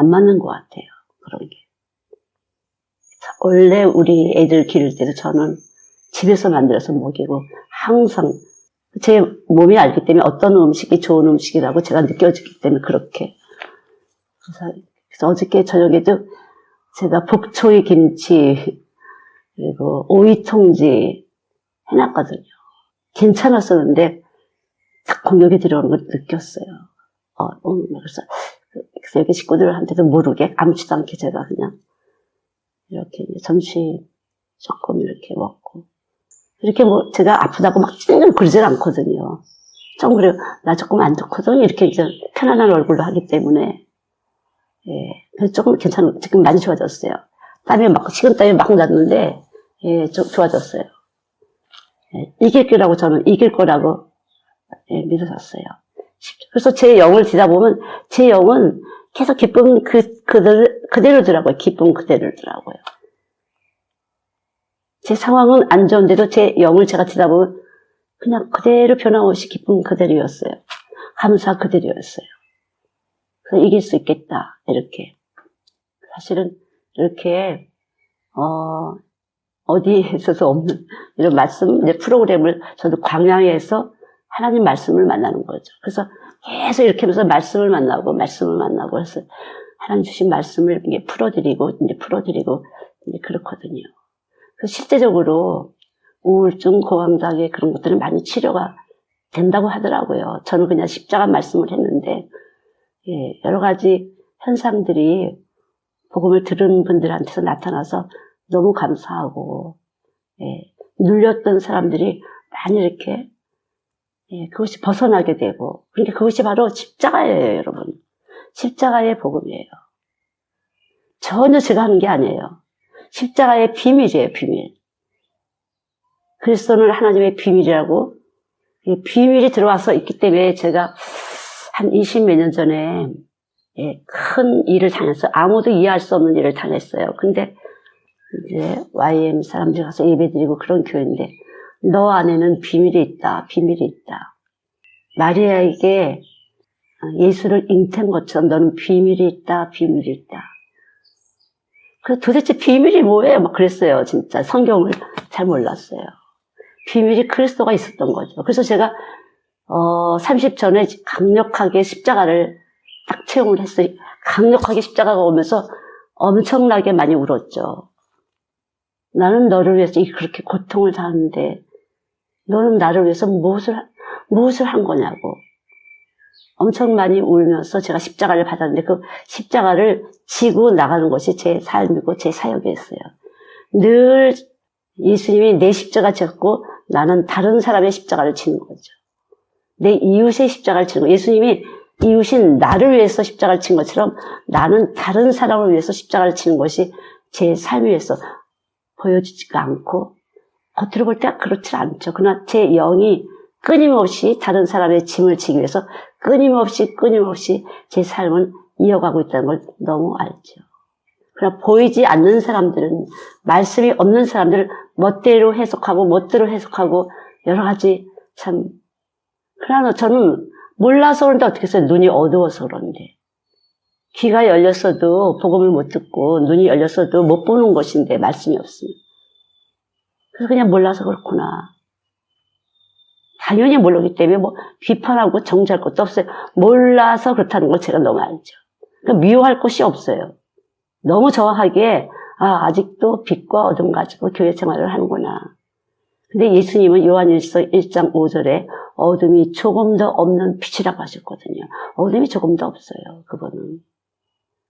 안 맞는 것 같아요. 그런 게. 원래 우리 애들 기를 때도 저는 집에서 만들어서 먹이고 항상 제 몸이 알기 때문에 어떤 음식이 좋은 음식이라고 제가 느껴지기 때문에 그렇게. 그래서 어저께 저녁에도 제가 복초의 김치 그리고 오이통지 해놨거든요. 괜찮았었는데 딱 공격이 들어오는 걸 느꼈어요. 그래서 여기 식구들한테도 모르게 아무렇지도 않게 제가 그냥 이렇게 점심 조금 이렇게 먹고 이렇게 뭐 제가 아프다고 막 찡찡 그러질 않거든요. 좀 그래요. 나 조금 안 좋거든 이렇게 이제 편안한 얼굴로 하기 때문에 그래서 조금 지금 많이 좋아졌어요. 식은땀이 막 났는데, 예, 좀 좋아졌어요. 예, 이길 거라고, 예, 믿었어요. 그래서 제 영을 뒤다보면, 제 영은 계속 기쁨 그대로더라고요. 기쁨 그대로더라고요. 제 상황은 안 좋은데도 제 영을 제가 뒤다보면, 그냥 그대로 변함없이 기쁨 그대로였어요. 감사 그대로였어요. 그래서 이길 수 있겠다, 이렇게. 사실은, 이렇게, 어디에서도 없는 이런 말씀, 이제 프로그램을 저도 광야에서 하나님 말씀을 만나는 거죠. 그래서 계속 이렇게 하면서 말씀을 만나고 해서 하나님 주신 말씀을 이제 풀어드리고 이제 그렇거든요. 그래서 실제적으로 우울증, 고감장애 그런 것들은 많이 치료가 된다고 하더라고요. 저는 그냥 십자가 말씀을 했는데, 예, 여러 가지 현상들이 복음을 들은 분들한테서 나타나서 너무 감사하고, 예, 눌렸던 사람들이 많이 이렇게, 예, 그것이 벗어나게 되고, 그러니까 그것이 바로 십자가예요, 여러분. 십자가의 복음이에요. 전혀 제가 하는 게 아니에요. 십자가의 비밀이에요, 비밀. 그리스도는 하나님의 비밀이라고, 비밀이 들어와서 있기 때문에 제가 한 20몇 년 전에, 예, 큰 일을 당했어요. 아무도 이해할 수 없는 일을 당했어요. 근데 이제 YM 사람들 가서 예배드리고 그런 교회인데, 너 안에는 비밀이 있다. 마리아에게 예수를 잉태한 것처럼 너는 비밀이 있다. 그 도대체 비밀이 뭐예요? 막 그랬어요. 진짜 성경을 잘 몰랐어요. 비밀이 그리스도가 있었던 거죠. 그래서 제가 30 전에 강력하게 십자가를 딱 체험을 했어요. 강력하게 십자가가 오면서 엄청나게 많이 울었죠. 나는 너를 위해서 그렇게 고통을 당하는데 너는 나를 위해서 무엇을 한 거냐고. 엄청 많이 울면서 제가 십자가를 받았는데 그 십자가를 지고 나가는 것이 제 삶이고 제 사역이었어요. 늘 예수님이 내 십자가 졌고 나는 다른 사람의 십자가를 지는 거죠. 내 이웃의 십자가를 지는 거예요. 예수님이 이웃인 나를 위해서 십자가를 친 것처럼 나는 다른 사람을 위해서 십자가를 치는 것이 제 삶에서 보여지지가 않고 겉으로 볼 때 그렇지 않죠. 그러나 제 영이 끊임없이 다른 사람의 짐을 지기 위해서 끊임없이 제 삶을 이어가고 있다는 걸 너무 알죠. 그러나 보이지 않는 사람들은, 말씀이 없는 사람들은 멋대로 해석하고 여러 가지 참. 그러나 저는 몰라서 그런데 어떻게 했어요? 눈이 어두워서 그런데. 귀가 열렸어도 복음을 못 듣고 눈이 열렸어도 못 보는 것인데 말씀이 없으면. 그래서 그냥 몰라서 그렇구나. 당연히 모르기 때문에 비판하고 정죄할 것도 없어요. 몰라서 그렇다는 걸 제가 너무 알죠. 그러니까 미워할 것이 없어요. 너무 정확하게 아직도 빛과 어둠 가지고 교회 생활을 하는구나. 근데 예수님은 요한일서 1장 5절에 어둠이 조금도 없는 빛이라고 하셨거든요. 어둠이 조금도 없어요. 그분은.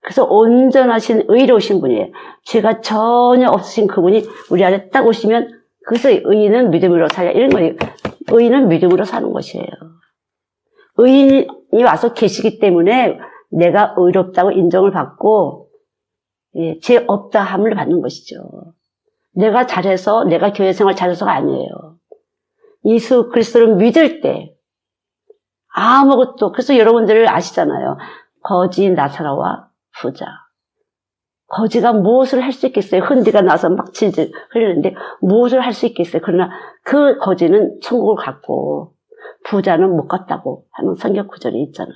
그래서 온전하신 의로우신 분이에요. 죄가 전혀 없으신 그분이 우리 안에 딱 오시면 그래서 의인은 믿음으로 살려 이런 거예요. 의인은 믿음으로 사는 것이에요. 의인이 와서 계시기 때문에 내가 의롭다고 인정을 받고 죄 없다 함을 받는 것이죠. 내가 잘해서 내가 교회 생활 잘해서가 아니에요. 예수 그리스도를 믿을 때 아무것도. 그래서 여러분들 아시잖아요. 거지 나사로와 부자. 거지가 무엇을 할 수 있겠어요? 흔디가 나서 막 질질 흘리는데 무엇을 할 수 있겠어요? 그러나 그 거지는 천국을 갔고 부자는 못 갔다고 하는 성경 구절이 있잖아요.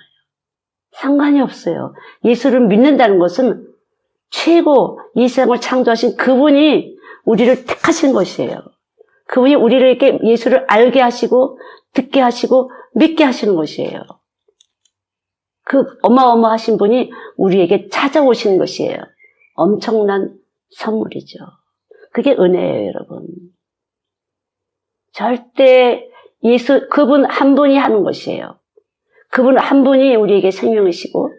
상관이 없어요. 예수를 믿는다는 것은 최고 이 세상을 창조하신 그분이 우리를 택하신 것이에요. 그분이 우리에게 예수를 알게 하시고 듣게 하시고 믿게 하시는 것이에요. 그 어마어마하신 분이 우리에게 찾아오시는 것이에요. 엄청난 선물이죠. 그게 은혜예요, 여러분. 절대 그분 한 분이 하는 것이에요. 그분 한 분이 우리에게 생명이시고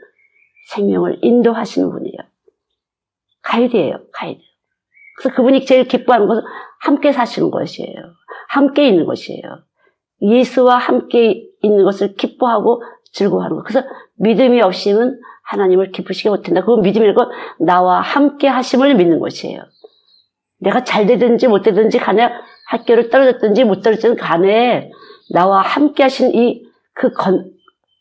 생명을 인도하시는 분이에요. 가이드예요, 가이드. 그래서 그분이 제일 기뻐하는 것은 함께 사시는 것이에요. 함께 있는 것이에요. 예수와 함께 있는 것을 기뻐하고 즐거워하는 것. 그래서 믿음이 없이는 하나님을 기쁘시게 못한다. 그건 믿음이고 나와 함께 하심을 믿는 것이에요. 내가 잘 되든지 못 되든지 간에 학교를 떨어졌든지 못 떨어졌든지 간에 나와 함께 하신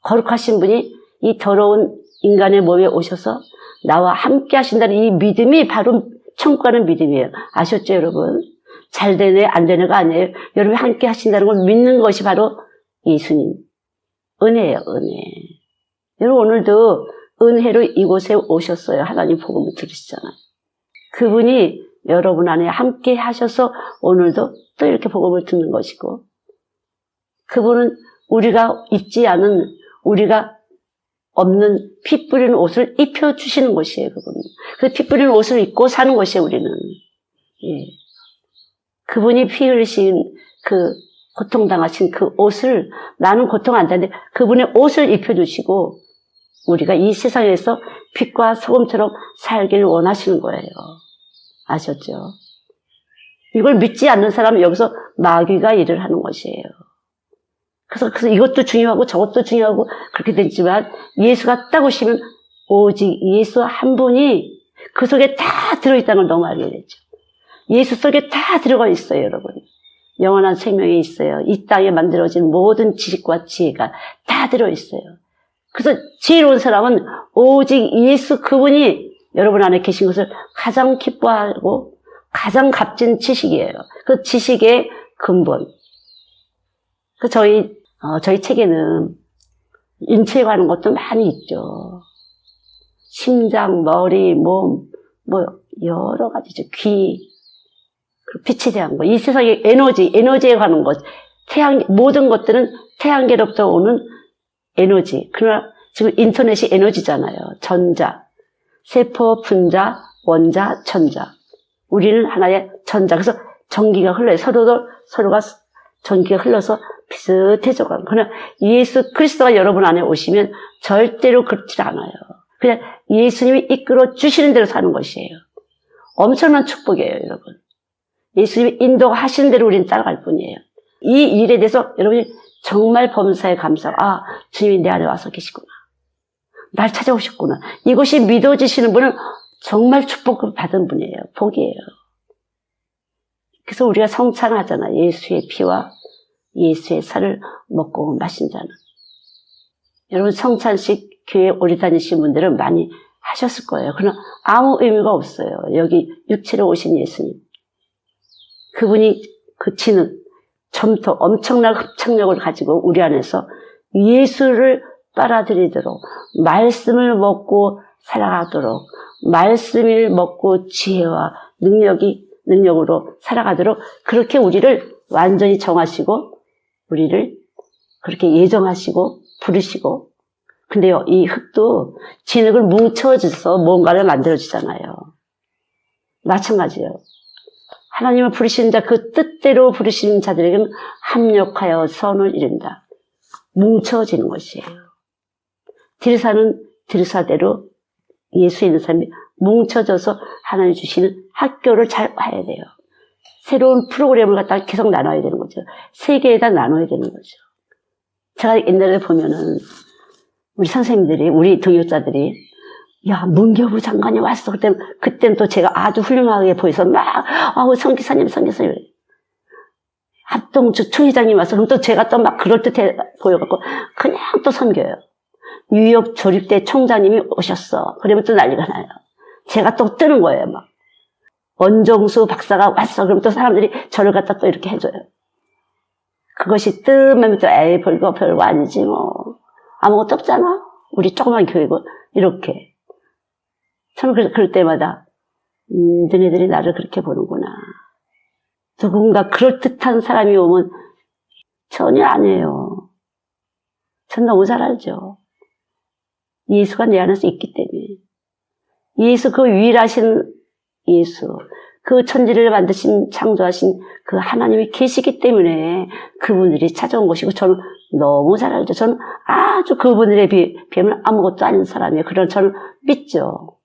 거룩하신 분이 이 더러운 인간의 몸에 오셔서 나와 함께 하신다는 이 믿음이 바로 천국 가는 믿음이에요. 아셨죠, 여러분? 잘 되네, 안 되네가 아니에요. 여러분이 함께 하신다는 걸 믿는 것이 바로 예수님. 은혜예요, 은혜. 여러분, 오늘도 은혜로 이곳에 오셨어요. 하나님 복음을 들으시잖아요. 그분이 여러분 안에 함께 하셔서 오늘도 또 이렇게 복음을 듣는 것이고, 그분은 우리가 입지 않은, 우리가 없는 피 뿌리는 옷을 입혀주시는 것이에요, 그분은. 그 피 뿌리는 옷을 입고 사는 것이에요, 우리는. 예. 그분이 피 흘리신 고통당하신 그 옷을, 나는 고통 안 당하는데 그분의 옷을 입혀주시고, 우리가 이 세상에서 빛과 소금처럼 살기를 원하시는 거예요. 아셨죠? 이걸 믿지 않는 사람은 여기서 마귀가 일을 하는 것이에요. 그래서 이것도 중요하고 저것도 중요하고 그렇게 되지만 예수가 딱 오시면 오직 예수 한 분이 그 속에 다 들어있다는 걸 너무 알게 되죠. 예수 속에 다 들어가 있어요, 여러분. 영원한 생명이 있어요. 이 땅에 만들어진 모든 지식과 지혜가 다 들어있어요. 그래서 지혜로운 사람은 오직 예수 그분이 여러분 안에 계신 것을 가장 기뻐하고 가장 값진 지식이에요. 그 지식의 근본. 저희 책에는 인체에 관한 것도 많이 있죠. 심장, 머리, 몸, 여러 가지죠. 귀, 빛에 대한 거. 이 세상의 에너지에 관한 것. 모든 것들은 태양계로부터 오는 에너지. 그러나 지금 인터넷이 에너지잖아요. 전자, 세포, 분자, 원자, 전자. 우리는 하나의 전자. 그래서 전기가 흘러요. 서로가 전기가 흘러서 비슷해져 가는. 그러나 예수 그리스도가 여러분 안에 오시면 절대로 그렇지 않아요. 그냥 예수님이 이끌어 주시는 대로 사는 것이에요. 엄청난 축복이에요, 여러분. 예수님이 인도하시는 대로 우리는 따라갈 뿐이에요. 이 일에 대해서 여러분이 정말 범사에 감사하고, 주님이 내 안에 와서 계시구나. 날 찾아오셨구나. 이것이 믿어지시는 분은 정말 축복을 받은 분이에요. 복이에요. 그래서 우리가 성찬하잖아. 예수의 피와 예수의 살을 먹고 마신 자는. 여러분 성찬식 교회 오래 다니신 분들은 많이 하셨을 거예요. 그러나 아무 의미가 없어요. 여기 육체로 오신 예수님. 그분이 그 지능, 점토, 엄청난 흡착력을 가지고 우리 안에서 예수를 빨아들이도록, 말씀을 먹고 살아가도록, 말씀을 먹고 지혜와 능력으로 살아가도록 그렇게 우리를 완전히 정하시고 우리를 그렇게 예정하시고 부르시고. 근데요, 이 흙도 진흙을 뭉쳐져서 뭔가를 만들어주잖아요. 마찬가지예요. 하나님을 부르시는 자, 그 뜻대로 부르시는 자들에게는 합력하여 선을 이룬다. 뭉쳐지는 것이에요. 들사는 들사대로 예수 있는 사람이 뭉쳐져서 하나님 주시는 학교를 잘 봐야 돼요. 새로운 프로그램을 갖다가 계속 나눠야 되는 거죠. 세계에다 나눠야 되는 거죠. 제가 옛날에 보면은 우리 선생님들이, 우리 동역자들이 야, 문교부 장관이 왔어. 그때는 또 제가 아주 훌륭하게 보여서 성기사님. 합동주 총회장님 와서, 그럼 또 제가 또 막 그럴듯해 보여갖고, 그냥 또 섬겨요. 뉴욕 조립대 총장님이 오셨어. 그러면 또 난리가 나요. 제가 또 뜨는 거예요, 막. 원종수 박사가 왔어. 그럼 또 사람들이 저를 갖다 또 이렇게 해줘요. 그것이 뜨면 또, 별거 아니지, 뭐. 아무것도 없잖아? 우리 조그만 교회고, 이렇게. 저는 그럴 때마다, 너네들이 나를 그렇게 보는구나. 누군가 그럴듯한 사람이 오면 전혀 아니에요. 전 너무 잘 알죠. 예수가 내 안에서 있기 때문에. 예수, 그 유일하신 예수, 그 천지를 만드신, 창조하신 그 하나님이 계시기 때문에 그분들이 찾아온 것이고, 저는 너무 잘 알죠. 저는 아주 그분들에 비하면 아무것도 아닌 사람이에요. 그런 저는 믿죠.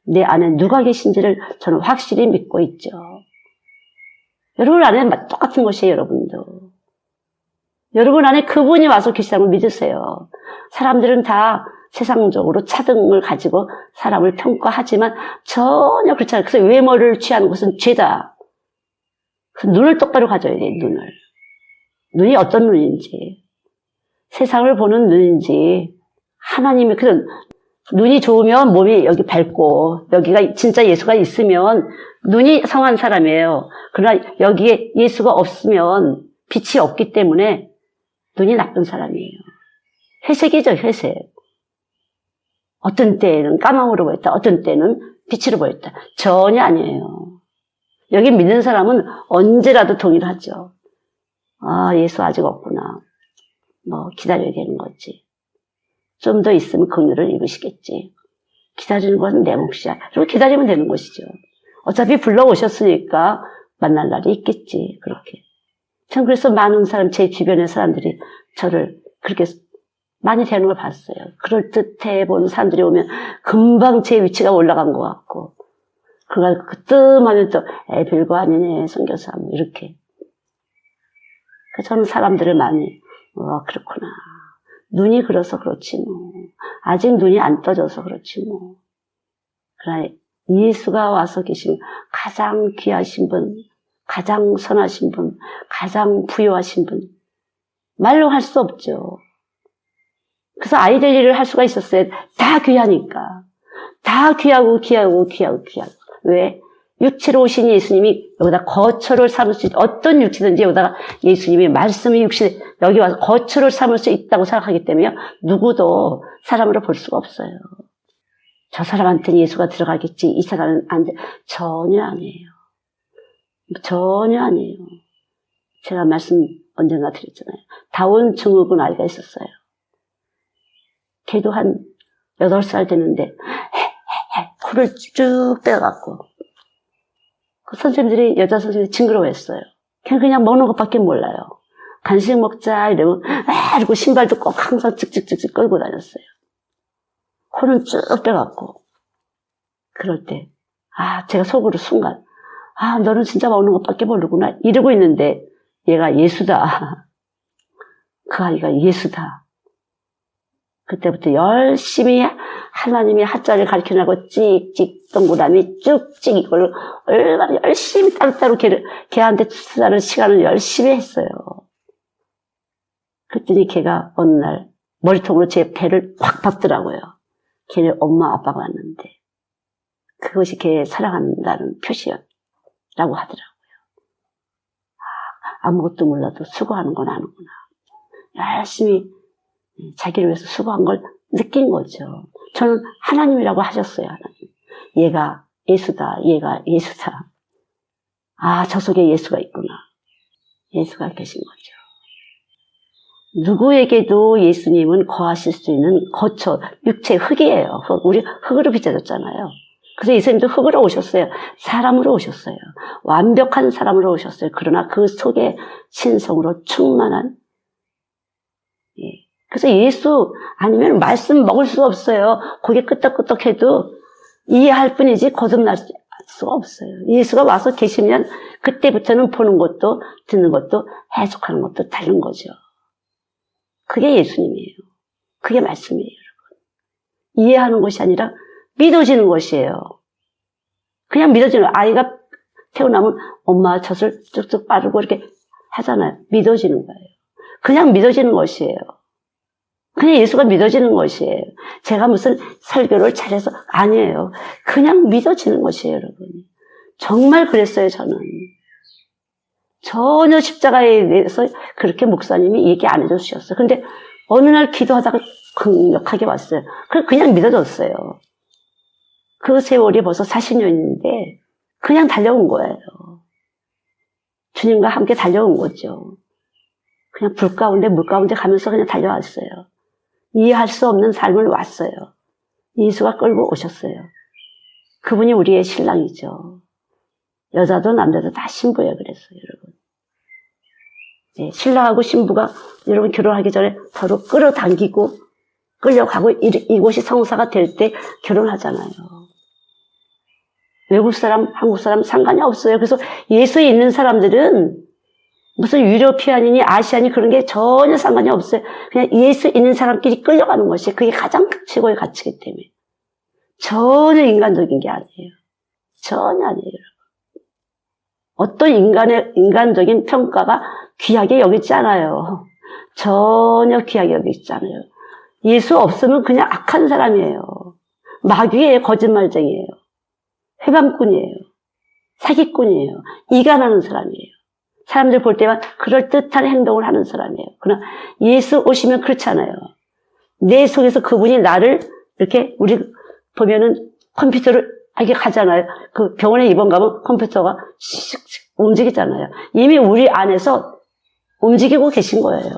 내 안에 누가 계신지를 저는 확실히 믿고 있죠. 여러분 안에 똑같은 것이에요, 여러분도. 여러분 안에 그분이 와서 계시다는 걸 믿으세요. 사람들은 다 세상적으로 차등을 가지고 사람을 평가하지만 전혀 그렇지 않아요. 그래서 외모를 취하는 것은 죄다. 그래서 눈을 똑바로 가져야 돼, 눈을. 눈이 어떤 눈인지. 세상을 보는 눈인지. 하나님의 그런 눈이 좋으면 몸이 여기 밝고 여기가 진짜 예수가 있으면 눈이 성한 사람이에요. 그러나 여기에 예수가 없으면 빛이 없기 때문에 눈이 나쁜 사람이에요. 회색이죠, 회색. 어떤 때는 까망으로 보였다. 어떤 때는 빛으로 보였다. 전혀 아니에요. 여기 믿는 사람은 언제라도 동일하죠. 아, 예수 아직 없구나. 뭐 기다려야 되는 거지. 좀 더 있으면 긍휼을 입으시겠지. 기다리는 건 내 몫이야. 그리고 기다리면 되는 것이죠. 어차피 불러오셨으니까 만날 날이 있겠지. 그렇게. 전 그래서 많은 사람, 제 주변의 사람들이 저를 그렇게 많이 되는 걸 봤어요. 그럴듯해 보는 사람들이 오면 금방 제 위치가 올라간 것 같고, 그걸 뜸하면 또, 별거 아니네, 선교사, 뭐, 이렇게. 저는 사람들을 많이, 그렇구나. 눈이 그래서 그렇지, 뭐. 아직 눈이 안 떠져서 그렇지, 뭐. 그러나 예수가 와서 계신 가장 귀하신 분, 가장 선하신 분, 가장 부유하신 분. 말로 할 수 없죠. 그래서 아이들 일을 할 수가 있었어요. 다 귀하니까. 다 귀하고. 왜? 육체로 오신 예수님이 여기다 거처를 삼을 수 있다. 어떤 육체든지 여기다가 예수님이 말씀의 육체, 여기 와서 거처를 삼을 수 있다고 생각하기 때문에 누구도 사람으로 볼 수가 없어요. 저 사람한테는 예수가 들어가겠지. 이 사람은 안 돼. 전혀 아니에요. 전혀 아니에요. 제가 말씀 언젠가 드렸잖아요. 다운 증후군 아이가 있었어요. 걔도 한 8살 됐는데 코를 쭉 빼갖고 그 선생님들이, 여자 선생님들이 징그러워했어요. 걔는 그냥 먹는 것밖에 몰라요. 간식 먹자 이러면 이러고 신발도 꼭 항상 찍찍찍찍 끌고 다녔어요. 코는 쭉 빼갖고. 그럴 때 제가 속으로 순간 너는 진짜 먹는 것밖에 모르구나 이러고 있는데 얘가 예수다. 그 아이가 예수다. 그때부터 열심히 하나님의 하자를 가르쳐나고 찍찍 동그라미 쭉찍 이걸 얼마나 열심히 따로따로 걔한테 투자하는 시간을 열심히 했어요. 그랬더니 걔가 어느 날 머리통으로 제 배를 확 박더라고요. 걔는 엄마 아빠가 왔는데 그것이 걔 사랑한다는 표시라고 하더라고요. 아무것도 몰라도 수고하는 건 아는구나. 열심히 자기를 위해서 수고한 걸 느낀 거죠. 저는 하나님이라고 하셨어요. 하나님. 얘가 예수다. 얘가 예수다. 저 속에 예수가 있구나. 예수가 계신 거죠. 누구에게도 예수님은 거하실 수 있는 거처, 육체, 흙이에요. 우리 흙으로 빚어졌잖아요. 그래서 예수님도 흙으로 오셨어요. 사람으로 오셨어요. 완벽한 사람으로 오셨어요. 그러나 그 속에 신성으로 충만한, 그래서 예수 아니면 말씀 먹을 수 없어요. 고개 끄덕끄덕해도 이해할 뿐이지 거듭날 수가 없어요. 예수가 와서 계시면 그때부터는 보는 것도 듣는 것도 해석하는 것도 다른 거죠. 그게 예수님이에요. 그게 말씀이에요, 여러분. 이해하는 것이 아니라 믿어지는 것이에요. 그냥 믿어지는, 아이가 태어나면 엄마 젖을 쭉쭉 빠르고 이렇게 하잖아요. 믿어지는 거예요. 그냥 믿어지는 것이에요. 그냥 예수가 믿어지는 것이에요. 제가 무슨 설교를 잘해서 아니에요. 그냥 믿어지는 것이에요, 여러분. 정말 그랬어요, 저는. 전혀 십자가에 대해서 그렇게 목사님이 얘기 안 해주셨어요. 근데 어느 날 기도하다가 강력하게 왔어요. 그냥 믿어졌어요. 그 세월이 벌써 40년인데 그냥 달려온 거예요. 주님과 함께 달려온 거죠. 그냥 불 가운데 물 가운데 가면서 그냥 달려왔어요. 이해할 수 없는 삶을 왔어요. 예수가 끌고 오셨어요. 그분이 우리의 신랑이죠. 여자도 남자도 다 신부예요. 그랬어요, 여러분. 네, 신랑하고 신부가 여러분 결혼하기 전에 서로 끌어당기고 끌려가고 이곳이 성사가 될 때 결혼하잖아요. 외국 사람, 한국 사람 상관이 없어요. 그래서 예수에 있는 사람들은 무슨 유러피안이니 아시아니 그런 게 전혀 상관이 없어요. 그냥 예수 있는 사람끼리 끌려가는 것이 그게 가장 최고의 가치이기 때문에. 전혀 인간적인 게 아니에요. 전혀 아니에요. 어떤 인간적인 평가가 귀하게 여기지 않아요. 전혀 귀하게 여기지 않아요. 예수 없으면 그냥 악한 사람이에요. 마귀예요. 거짓말쟁이에요. 회방꾼이에요. 사기꾼이에요. 이간하는 사람이에요. 사람들 볼 때만 그럴듯한 행동을 하는 사람이에요. 그러나 예수 오시면 그렇지 않아요. 내 속에서 그분이 나를 이렇게 우리 보면은 컴퓨터를 이렇게 가잖아요. 그 병원에 입원 가면 컴퓨터가 움직이잖아요. 이미 우리 안에서 움직이고 계신 거예요.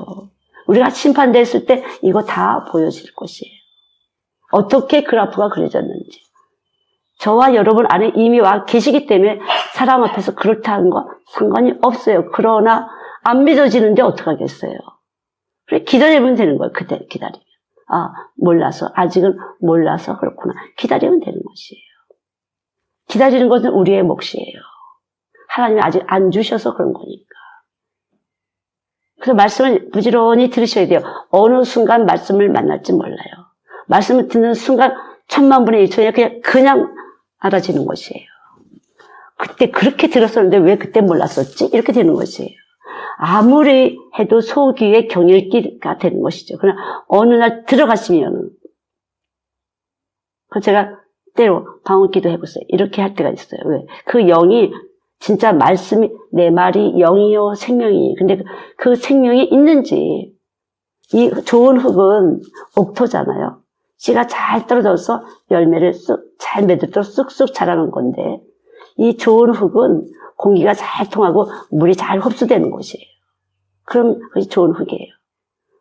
우리가 심판됐을 때 이거 다 보여질 것이에요. 어떻게 그래프가 그려졌는지. 저와 여러분 안에 이미 와 계시기 때문에 사람 앞에서 그렇다는 거 상관이 없어요. 그러나 안 믿어지는데 어떡하겠어요. 그래 기다리면 되는 거예요. 그때 기다리면. 아 몰라서 아직은 몰라서 그렇구나. 기다리면 되는 것이에요. 기다리는 것은 우리의 몫이에요. 하나님이 아직 안 주셔서 그런 거니까. 그래서 말씀을 부지런히 들으셔야 돼요. 어느 순간 말씀을 만날지 몰라요. 말씀을 듣는 순간 1000만분의 1초에 그냥 알아지는 것이에요. 그때 그렇게 들었었는데 왜 그때 몰랐었지? 이렇게 되는 것이에요. 아무리 해도 소귀의 경일기가 되는 것이죠. 그러나 어느 날 들어가시면 제가 때로 방언기도 해보세요. 이렇게 할 때가 있어요. 왜? 그 영이 진짜 말씀이 내 말이 영이요 생명이니 근데 그 생명이 있는지 이 좋은 흙은 옥토잖아요. 씨가 잘 떨어져서 열매를 잘 맺도록 쑥쑥 자라는 건데 이 좋은 흙은 공기가 잘 통하고 물이 잘 흡수되는 곳이에요. 그럼 그게 좋은 흙이에요.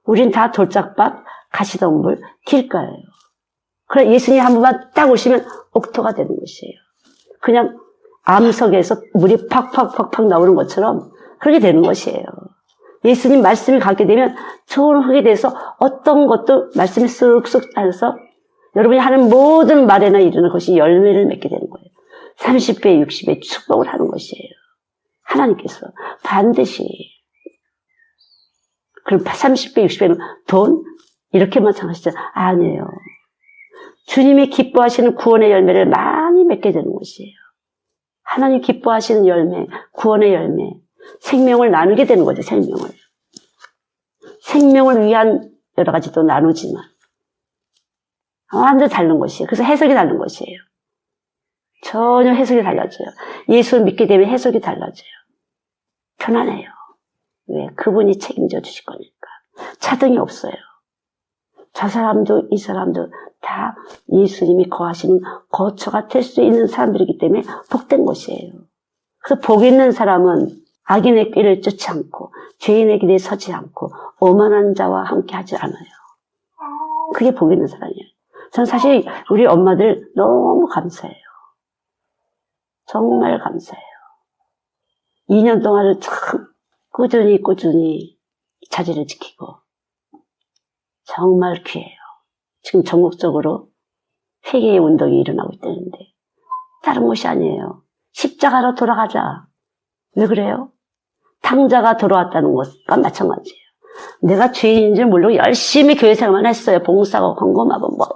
우린 다 돌짝밭, 가시덤불, 길가예요. 그래 예수님 한 번만 딱 오시면 옥토가 되는 것이에요. 그냥 암석에서 물이 팍팍팍팍 나오는 것처럼 그렇게 되는 것이에요. 예수님 말씀이 가게 되면 좋은 흙에 대해서 어떤 것도 말씀이 쓱쓱 따라서 여러분이 하는 모든 말에나 이르는 것이 열매를 맺게 되는 거예요. 30배, 60배 축복을 하는 것이에요. 하나님께서 반드시. 그럼 30배, 60배는 돈? 이렇게만 생각하시죠? 아니에요. 주님이 기뻐하시는 구원의 열매를 많이 맺게 되는 것이에요. 하나님 기뻐하시는 열매, 구원의 열매, 생명을 나누게 되는 거죠, 생명을. 생명을 위한 여러 가지도 나누지만. 완전 다른 것이에요. 그래서 해석이 다른 것이에요. 전혀 해석이 달라져요. 예수를 믿게 되면 해석이 달라져요. 편안해요. 왜? 그분이 책임져 주실 거니까. 차등이 없어요. 저 사람도 이 사람도 다 예수님이 거하시는 거처가 될 수 있는 사람들이기 때문에 복된 것이에요. 그래서 복 있는 사람은 악인의 길을 쫓지 않고 죄인의 길에 서지 않고 오만한 자와 함께 하지 않아요. 그게 복 있는 사람이에요. 저는 사실 우리 엄마들 너무 감사해요. 정말 감사해요. 2년 동안을 참 꾸준히 자제를 지키고 정말 귀해요. 지금 전국적으로 회개의 운동이 일어나고 있다는데 다른 것이 아니에요. 십자가로 돌아가자. 왜 그래요? 탕자가 돌아왔다는 것과 마찬가지예요. 내가 죄인인 줄 모르고 열심히 교회 생활만 했어요. 봉사하고 광고하고 뭐.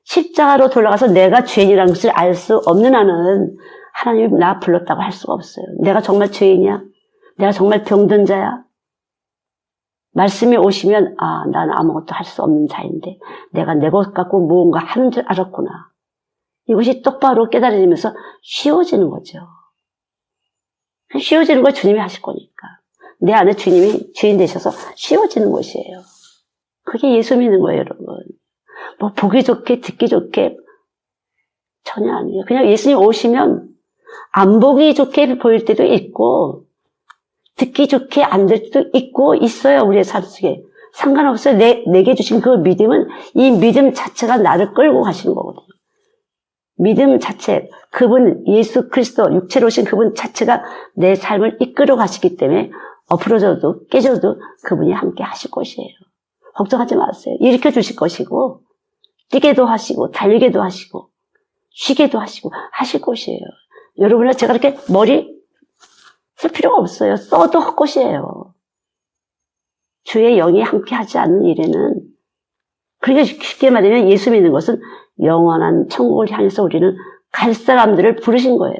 십자가로 돌아가서 내가 죄인이라는 것을 알 수 없는 한은 하나님이 나 불렀다고 할 수가 없어요. 내가 정말 죄인이야? 내가 정말 병든 자야? 말씀이 오시면 아, 나는 아무것도 할 수 없는 자인데 내가 내 것 갖고 무언가 하는 줄 알았구나. 이것이 똑바로 깨달아지면서 쉬워지는 거죠. 쉬워지는 걸 주님이 하실 거니까. 내 안에 주님이 주인 되셔서 쉬워지는 것이에요. 그게 예수 믿는 거예요, 여러분. 뭐 보기 좋게 듣기 좋게 전혀 아니에요. 그냥 예수님 오시면 안 보기 좋게 보일 때도 있고 듣기 좋게 안 될 때도 있고 있어요. 우리의 삶 속에. 상관없어요. 내게 주신 그 믿음은 이 믿음 자체가 나를 끌고 가시는 거거든요. 믿음 자체, 그분 예수 그리스도 육체로 오신 그분 자체가 내 삶을 이끌어 가시기 때문에 엎어져도 깨져도 그분이 함께 하실 것이에요. 걱정하지 마세요. 일으켜 주실 것이고 뛰게도 하시고 달리게도 하시고 쉬게도 하시고 하실 것이에요. 여러분은 제가 이렇게 머리 쓸 필요가 없어요. 써도 헛것이에요. 주의 영이 함께하지 않는 일에는, 그러니까 쉽게 말하면 예수 믿는 것은 영원한 천국을 향해서 우리는 갈 사람들을 부르신 거예요.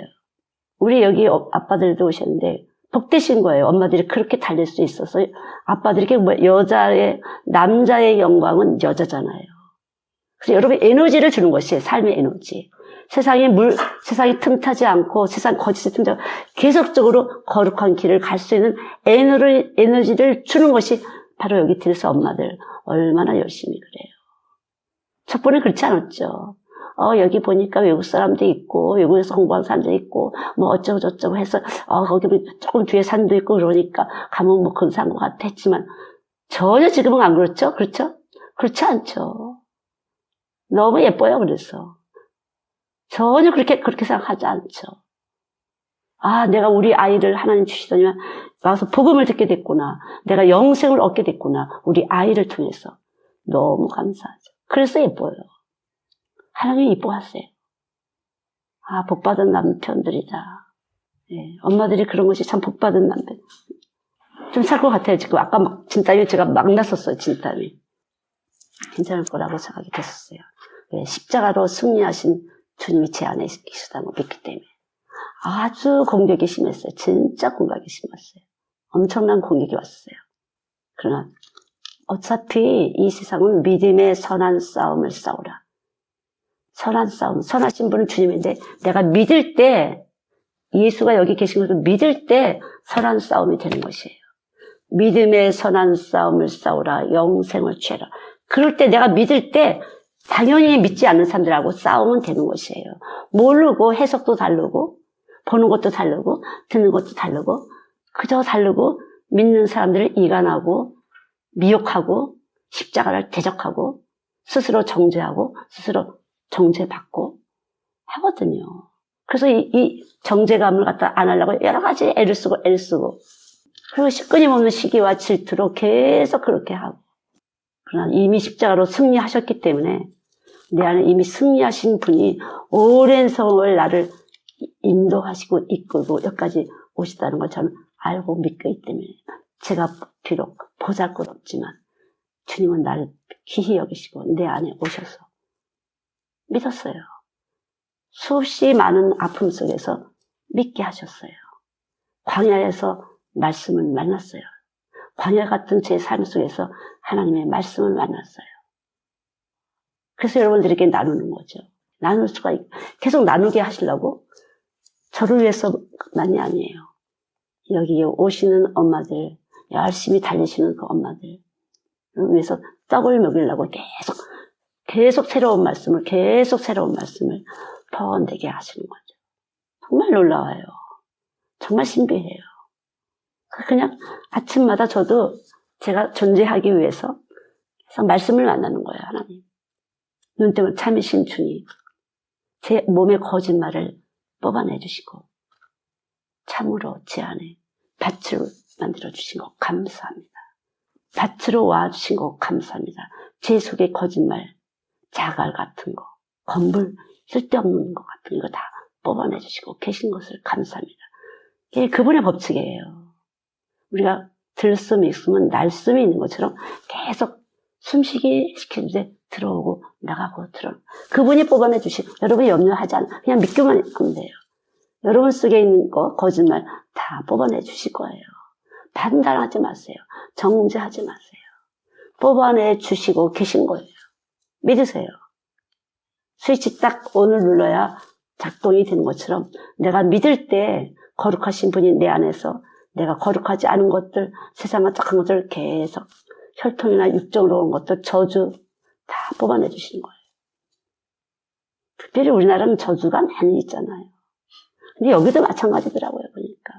우리 여기 아빠들도 오셨는데 복되신 거예요. 엄마들이 그렇게 달릴 수 있어서. 아빠들이 남자의 영광은 여자잖아요. 그래서 여러분 에너지를 주는 것이 삶의 에너지. 세상이 틈타지 않고 세상 거짓에 틈타지 않고 계속적으로 거룩한 길을 갈 수 있는 에너지를 주는 것이 바로 여기 들에서 엄마들 얼마나 열심히 그래요. 첫 번에 그렇지 않았죠. 여기 보니까 외국 사람도 있고, 외국에서 공부한 사람도 있고, 뭐 어쩌고저쩌고 해서, 거기 조금 뒤에 산도 있고 그러니까 가면 뭐 근사한 것 같아 했지만, 전혀 지금은 안 그렇죠? 그렇죠? 그렇지 않죠. 너무 예뻐요, 그래서. 전혀 그렇게 생각하지 않죠. 내가 우리 아이를 하나님 주시더니만, 와서 복음을 듣게 됐구나. 내가 영생을 얻게 됐구나. 우리 아이를 통해서. 너무 감사하죠. 그래서 예뻐요. 하나님이 이뻐하세요. 복받은 남편들이다. 예, 엄마들이 그런 것이 참 복받은 남편. 좀 살 것 같아요. 지금 아까 진땀이 제가 막 났었어요. 진땀이. 괜찮을 거라고 생각이 됐었어요. 예, 십자가로 승리하신 주님이 제 안에 계시다고 믿기 때문에. 아주 공격이 심했어요. 진짜 공격이 심했어요. 엄청난 공격이 왔어요. 그러나 어차피 이 세상은 믿음의 선한 싸움을 싸우라. 선한 싸움, 선하신 분은 주님인데 내가 믿을 때, 예수가 여기 계신 것을 믿을 때 선한 싸움이 되는 것이에요. 믿음의 선한 싸움을 싸우라. 영생을 취해라. 그럴 때 내가 믿을 때 당연히 믿지 않는 사람들하고 싸우면 되는 것이에요. 모르고 해석도 다르고 보는 것도 다르고 듣는 것도 다르고 그저 다르고 믿는 사람들을 이간하고 미혹하고 십자가를 대적하고 스스로 정죄하고 스스로 정죄받고 하거든요. 그래서 이 정죄감을 갖다 안 하려고 여러 가지 애를 쓰고 그리고 끊임없는 시기와 질투로 계속 그렇게 하고. 그러나 이미 십자가로 승리하셨기 때문에 내 안에 이미 승리하신 분이 오랜 세월 나를 인도하시고 이끌고 여기까지 오시다는 걸 저는 알고 믿고 있기 때문에 제가 비록 보잘것없지만 주님은 나를 귀히 여기시고 내 안에 오셔서 믿었어요. 수없이 많은 아픔 속에서 믿게 하셨어요. 광야에서 말씀을 만났어요. 광야 같은 제 삶 속에서 하나님의 말씀을 만났어요. 그래서 여러분들에게 나누는 거죠. 나눌 수가 계속 나누게 하시려고 저를 위해서만이 아니에요. 여기 오시는 엄마들, 열심히 달리시는 그 엄마들 위해서 떡을 먹이려고 계속 새로운 말씀을 퍼내게 하시는 거죠. 정말 놀라워요. 정말 신비해요. 그냥 아침마다 저도 제가 존재하기 위해서 계속 말씀을 만나는 거예요. 하나님. 눈 뜨면 참이신 주님. 제 몸의 거짓말을 뽑아내주시고 참으로 제 안에 밭을 만들어주신 거 감사합니다. 밭으로 와주신 거 감사합니다. 제 속의 거짓말, 자갈 같은 거, 건물, 쓸데없는 것 같은 거 다 뽑아내주시고 계신 것을 감사합니다. 이게 그분의 법칙이에요. 우리가 들숨이 있으면 날숨이 있는 것처럼 계속 숨쉬기 시키는데 들어오고 나가고 그분이 뽑아내주시고 여러분이 염려하지 않아 그냥 믿기만 하면 돼요. 여러분 속에 있는 거 거짓말 다 뽑아내주실 거예요. 판단하지 마세요. 정죄하지 마세요. 뽑아내주시고 계신 거예요. 믿으세요. 스위치 딱 오늘 눌러야 작동이 되는 것처럼 내가 믿을 때 거룩하신 분이 내 안에서 내가 거룩하지 않은 것들, 세상과 착한 것들 계속 혈통이나 육정으로 온 것들, 저주 다 뽑아내 주시는 거예요. 특별히 우리나라는 저주가 많이 있잖아요. 근데 여기도 마찬가지더라고요, 보니까.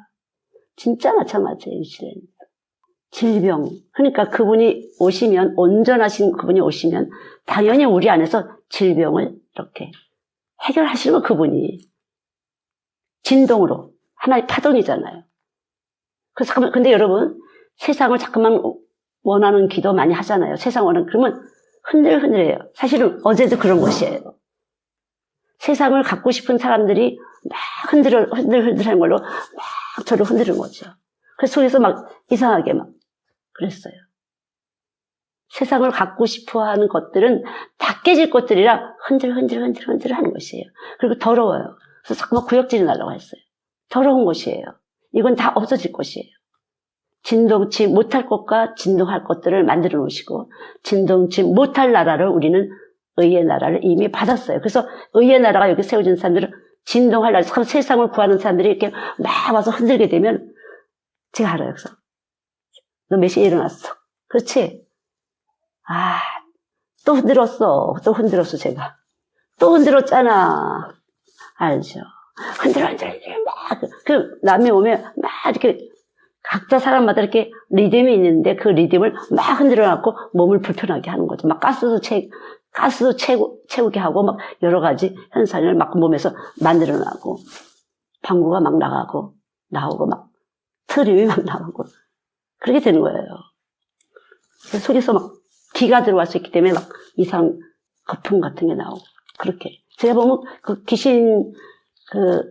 진짜 마찬가지예요, 이 시대는. 질병. 그러니까 그분이 오시면, 온전하신 그분이 오시면 당연히 우리 안에서 질병을 이렇게 해결하시는 건 그분이. 진동으로. 하나의 파동이잖아요. 그래서 근데 여러분, 세상을 자꾸만 원하는 기도 많이 하잖아요. 세상 원하는, 그러면 흔들흔들해요. 사실은 어제도 그런 것이에요. 세상을 갖고 싶은 사람들이 막 흔들흔들하는 걸로 막 저를 흔드는 거죠. 그래서 속에서 막 이상하게 막 그랬어요. 세상을 갖고 싶어 하는 것들은 다 깨질 것들이라 흔들 하는 것이에요. 그리고 더러워요. 그래서 자꾸 막 구역질이 나려고 했어요. 더러운 것이에요. 이건 다 없어질 것이에요. 진동치 못할 것과 진동할 것들을 만들어 놓으시고, 진동치 못할 나라를 우리는 의의 나라를 이미 받았어요. 그래서 의의 나라가 여기 세워진 사람들은 진동할 나라, 세상을 구하는 사람들이 이렇게 막 와서 흔들게 되면 제가 알아요. 그래서 너 몇 시에 일어났어? 그렇지? 아, 또 흔들었어, 제가. 또 흔들었잖아. 알죠? 흔들어, 막, 남이 오면 막 이렇게, 각자 사람마다 이렇게 리듬이 있는데 그 리듬을 막 흔들어 놨고 몸을 불편하게 하는 거죠. 막 가스도 채우게 하고 막 여러 가지 현상을 막 몸에서 만들어 놔고, 방구가 막 나오고 막 트림이 막 나오고, 그렇게 되는 거예요. 속에서 막 기가 들어갈 수 있기 때문에 막 이상 거품 같은 게 나오고, 그렇게. 제가 보면 그 귀신,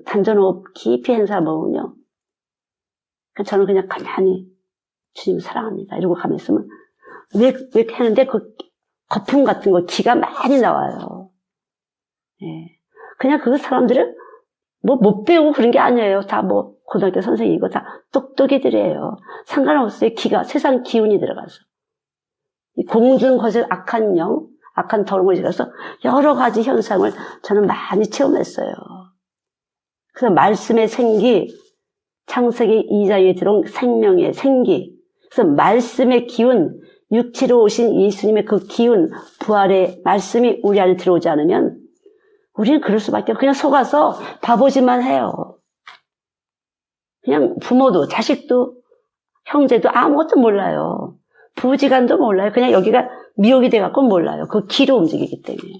단전호흡 깊이 한 사람 보면요. 저는 그냥 가만히 주님 사랑합니다. 이러고 가만히 있으면, 왜 하는데 그 거품 같은 거 기가 많이 나와요. 예. 그냥 그 사람들은 뭐 못 배우고 그런 게 아니에요. 다 뭐 고등학교 선생님이고 다 똑똑이들이에요. 상관없어요. 세상 기운이 들어가서. 공중 거짓 악한 영, 악한 더러운 것이 들어서 여러 가지 현상을 저는 많이 체험했어요. 그래서 말씀의 생기, 창세기 2장에 들어온 생명의 생기, 그래서 말씀의 기운, 육체로 오신 예수님의 그 기운, 부활의 말씀이 우리 안에 들어오지 않으면 우리는 그럴 수밖에 없어요. 그냥 속아서 바보짓만 해요. 그냥 부모도 자식도 형제도 아무것도 몰라요. 부지간도 몰라요. 그냥 여기가 미혹이 돼갖고 몰라요. 그 기로 움직이기 때문에.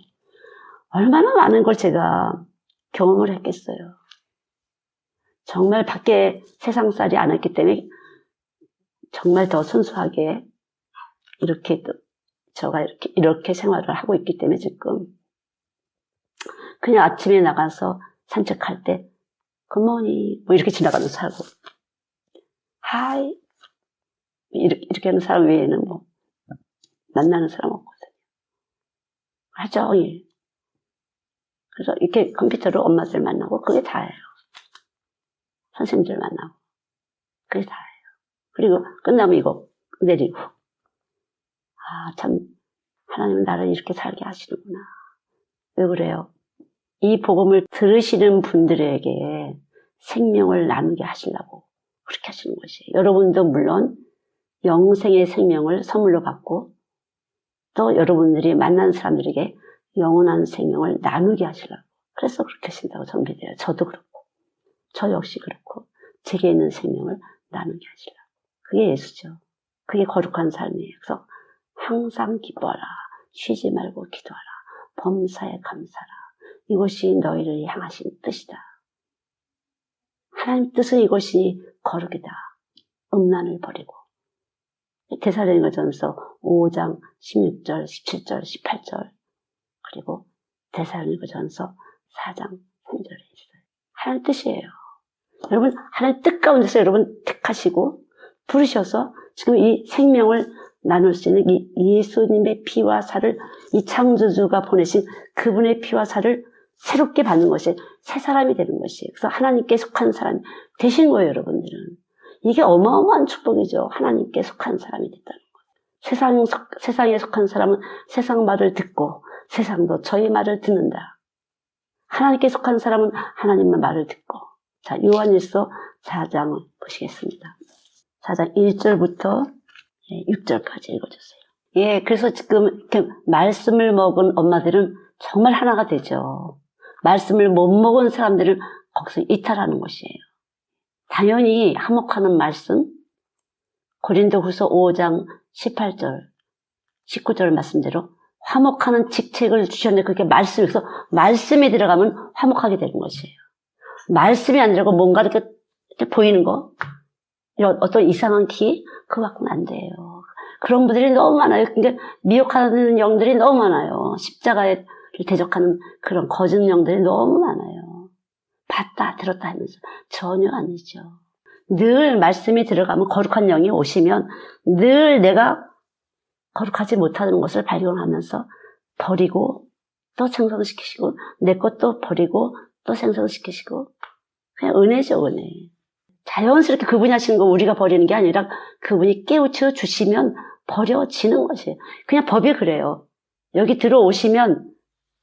얼마나 많은 걸 제가 경험을 했겠어요. 정말 밖에 세상살이 안 했기 때문에 정말 더 순수하게 이렇게 생활을 하고 있기 때문에 지금 그냥 아침에 나가서 산책할 때 굿모닝 뭐 이렇게 지나가는 사람, 하이 이렇게 하는 사람 외에는 뭐 만나는 사람 없거든요. 하루 종일. 그래서 이렇게 컴퓨터로 엄마들 만나고 그게 다예요. 선생님들 만나고 그게 다예요. 그리고 끝나면 이거 내리고, 참 하나님은 나를 이렇게 살게 하시는구나. 왜 그래요? 이 복음을 들으시는 분들에게 생명을 나누게 하시려고 그렇게 하시는 것이에요. 여러분도 물론 영생의 생명을 선물로 받고 또 여러분들이 만난 사람들에게 영원한 생명을 나누게 하시려고, 그래서 그렇게 하신다고 저는 믿어요. 저도 그렇고 저 역시 그렇고 제게 있는 생명을 나누게 하시려고. 그게 예수죠. 그게 거룩한 삶이에요. 그래서 항상 기뻐하라, 쉬지 말고 기도하라, 범사에 감사하라. 이것이 너희를 향하신 뜻이다. 하나님 뜻은 이것이 거룩이다. 음란을 버리고. 데살로니가전서 5장 16절, 17절, 18절, 그리고 데살로니가전서 4장 3절에 있어요. 하나님 뜻이에요. 여러분, 하나님 뜻 가운데서 여러분 택하시고 부르셔서 지금 이 생명을 나눌 수 있는 이 예수님의 피와 살을, 이 창조주가 보내신 그분의 피와 살을 새롭게 받는 것이 새 사람이 되는 것이에요. 그래서 하나님께 속한 사람이 되신 거예요, 여러분들은. 이게 어마어마한 축복이죠. 하나님께 속한 사람이 됐다는 거예요. 세상에 속한 사람은 세상 말을 듣고 세상도 저희 말을 듣는다. 하나님께 속한 사람은 하나님의 말을 듣고. 자, 요한일서 4장을 보시겠습니다. 4장 1절부터 6절까지 읽어주세요. 예, 그래서 지금 이렇게 말씀을 먹은 엄마들은 정말 하나가 되죠. 말씀을 못 먹은 사람들은 거기서 이탈하는 것이에요. 당연히 화목하는 말씀, 고린도후서 5장 18절, 19절 말씀대로 화목하는 직책을 주셨는데 그게 말씀에서 말씀이 들어가면 화목하게 되는 것이에요. 말씀이 안 들어가고 뭔가 이렇게 보이는 거, 이런 어떤 이상한 기, 그거 갖고는 안 돼요. 그런 분들이 너무 많아요. 근데 미혹하는 영들이 너무 많아요. 십자가에 대적하는 그런 거짓 영들이 너무 많아요. 봤다 들었다 하면서 전혀 아니죠. 늘 말씀이 들어가면 거룩한 영이 오시면 늘 내가 거룩하지 못하는 것을 발견하면서 버리고 또 생성시키시고 내 것도 버리고 또 생성시키시고 그냥 은혜죠, 은혜. 자연스럽게 그분이 하시는 거 우리가 버리는 게 아니라 그분이 깨우쳐 주시면 버려지는 것이에요. 그냥 법이 그래요. 여기 들어오시면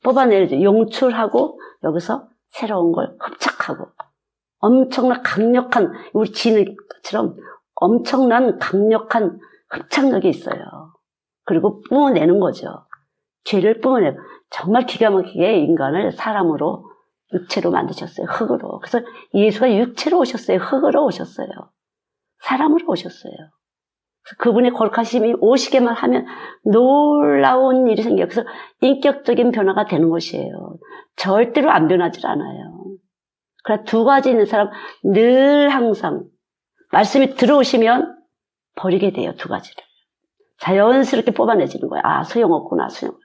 뽑아내야죠. 용출하고 여기서 새로운 걸 흡착하고 엄청난 강력한 우리 진흙처럼 엄청난 강력한 흡착력이 있어요. 그리고 뿜어내는 거죠. 죄를 뿜어내고 정말 기가 막히게 인간을 사람으로 육체로 만드셨어요. 흙으로. 그래서 예수가 육체로 오셨어요. 흙으로 오셨어요. 사람으로 오셨어요. 그분의 거룩하심이 오시게만 하면 놀라운 일이 생겨요. 그래서 인격적인 변화가 되는 것이에요. 절대로 안 변하지 않아요. 그래서 두 가지 있는 사람 늘 항상 말씀이 들어오시면 버리게 돼요. 두 가지를. 자연스럽게 뽑아내지는 거예요. 아, 소용없구나, 소용없구나.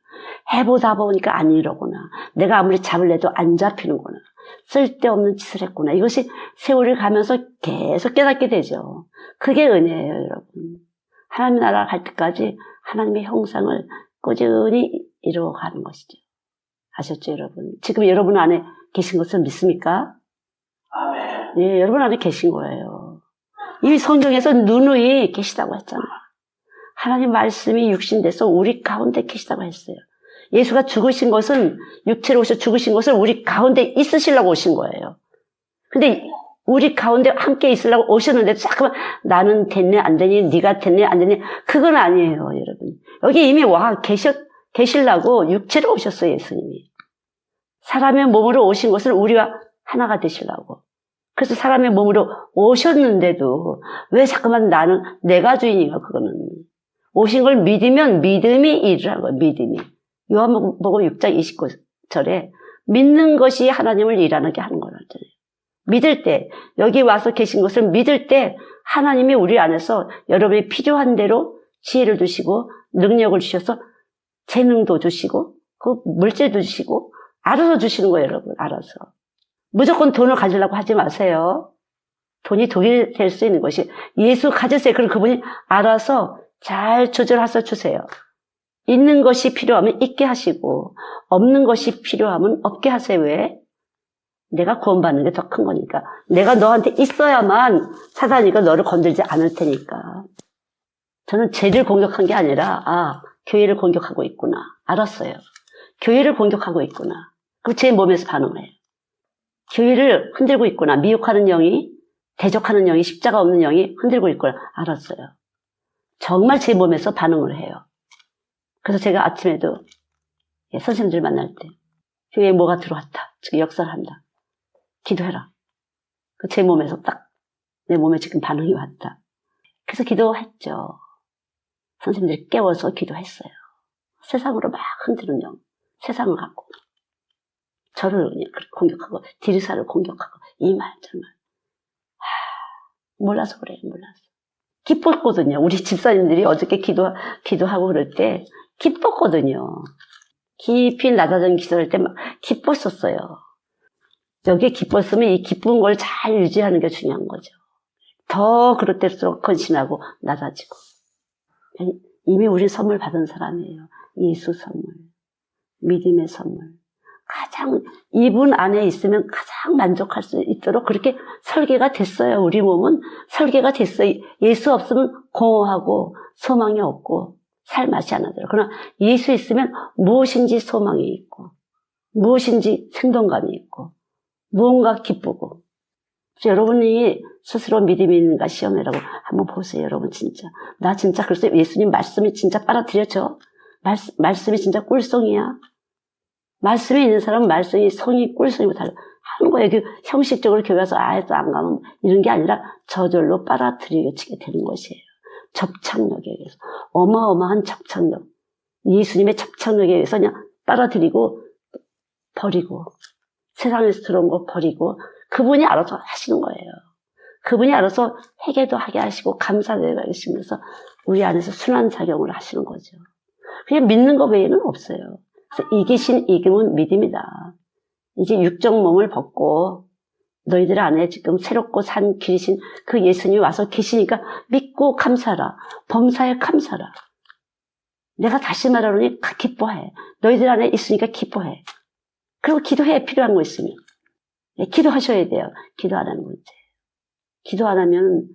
해보다 보니까 안 이러구나. 내가 아무리 잡을래도 안 잡히는구나. 쓸데없는 짓을 했구나. 이것이 세월이 가면서 계속 깨닫게 되죠. 그게 은혜예요, 여러분. 하나님 나라 갈 때까지 하나님의 형상을 꾸준히 이루어가는 것이죠. 아셨죠, 여러분? 지금 여러분 안에 계신 것을 믿습니까? 아멘. 예, 여러분 안에 계신 거예요. 이 성경에서 누누이 계시다고 했잖아요. 하나님 말씀이 육신돼서 우리 가운데 계시다고 했어요. 예수가 죽으신 것은 육체로 오셔 죽으신 것을 우리 가운데 있으시려고 오신 거예요. 근데 우리 가운데 함께 있으려고 오셨는데 잠깐만 나는 됐네 안 되니 네가 됐네 안 되니 그건 아니에요, 여러분. 여기 이미 와 계시려고 육체로 오셨어요, 예수님이. 사람의 몸으로 오신 것을 우리와 하나가 되시려고. 그래서 사람의 몸으로 오셨는데도 왜 잠깐만 나는 내가 주인인가 그거는. 오신 걸 믿으면 믿음이 일을 하는 거예요. 믿음이. 요한복음 6장 29절에 믿는 것이 하나님을 일하게 하는 거라잖아요. 믿을 때 여기 와서 계신 것을 믿을 때 하나님이 우리 안에서 여러분이 필요한 대로 지혜를 주시고 능력을 주셔서 재능도 주시고 그 물질도 주시고 알아서 주시는 거예요, 여러분. 알아서. 무조건 돈을 가지려고 하지 마세요. 돈이 독이 될 수 있는 것이 예수 가지세요. 그럼 그분이 알아서 잘 조절해서 주세요. 있는 것이 필요하면 있게 하시고 없는 것이 필요하면 없게 하세요. 왜? 내가 구원받는 게 더 큰 거니까. 내가 너한테 있어야만 사단이가 너를 건들지 않을 테니까. 저는 죄를 공격한 게 아니라 교회를 공격하고 있구나. 알았어요. 교회를 공격하고 있구나. 그리고 제 몸에서 반응을 해요. 교회를 흔들고 있구나. 미혹하는 영이, 대적하는 영이, 십자가 없는 영이 흔들고 있구나. 알았어요. 정말 제 몸에서 반응을 해요. 그래서 제가 아침에도 선생님들 만날 때 교회에 뭐가 들어왔다. 지금 역사를 한다. 기도해라. 제 몸에서 딱 내 몸에 지금 반응이 왔다. 그래서 기도했죠. 선생님들이 깨워서 기도했어요. 세상으로 막 흔드는 영. 세상을 갖고 저를 공격하고 디리사를 공격하고 이 말 저 말. 몰라서 그래요. 몰라서. 기뻤거든요. 우리 집사님들이 어저께 기도하고 그럴 때 기뻤거든요. 깊이 낮아진 기도할 때 막 기뻤었어요. 여기에 기뻤으면 이 기쁜 걸 잘 유지하는 게 중요한 거죠. 더 그럴 때일수록 건신하고 낮아지고. 이미 우리 선물 받은 사람이에요. 예수 선물, 믿음의 선물. 가장 이분 안에 있으면 가장 만족할 수 있도록 그렇게 설계가 됐어요. 우리 몸은 설계가 됐어요. 예수 없으면 공허하고 소망이 없고 살 맛이 안 나더라고요. 그러나 예수 있으면 무엇인지 소망이 있고 무엇인지 생동감이 있고 무언가 기쁘고. 여러분이 스스로 믿음이 있는가 시험해라고 한번 보세요. 여러분 진짜 나 진짜 그래서 예수님 말씀이 진짜 빨아들여져. 말씀이 진짜 꿀송이야. 말씀이 있는 사람은 말씀이 송이 꿀송이고 달라 하는 거예요. 형식적으로 교회 와서 또 안 가면 이런 게 아니라 저절로 빨아들여지게 되는 것이에요. 접착력에 의해서 어마어마한 접착력, 예수님의 접착력에 의해서 그냥 빨아들이고 버리고 세상에서 들어온 거 버리고 그분이 알아서 하시는 거예요. 그분이 알아서 회개도 하게 하시고 감사도 하시면서 우리 안에서 순환작용을 하시는 거죠. 그냥 믿는 거 외에는 없어요. 그래서 이기신 이김은 믿음이다. 이제 육적 몸을 벗고 너희들 안에 지금 새롭고 산 길이신 그 예수님이 와서 계시니까 믿고 감사하라. 범사에 감사하라. 내가 다시 말하노니 기뻐해. 너희들 안에 있으니까 기뻐해. 그리고 기도해, 필요한 거 있으면. 기도하셔야 돼요. 기도 안 하는 문제. 기도 안 하면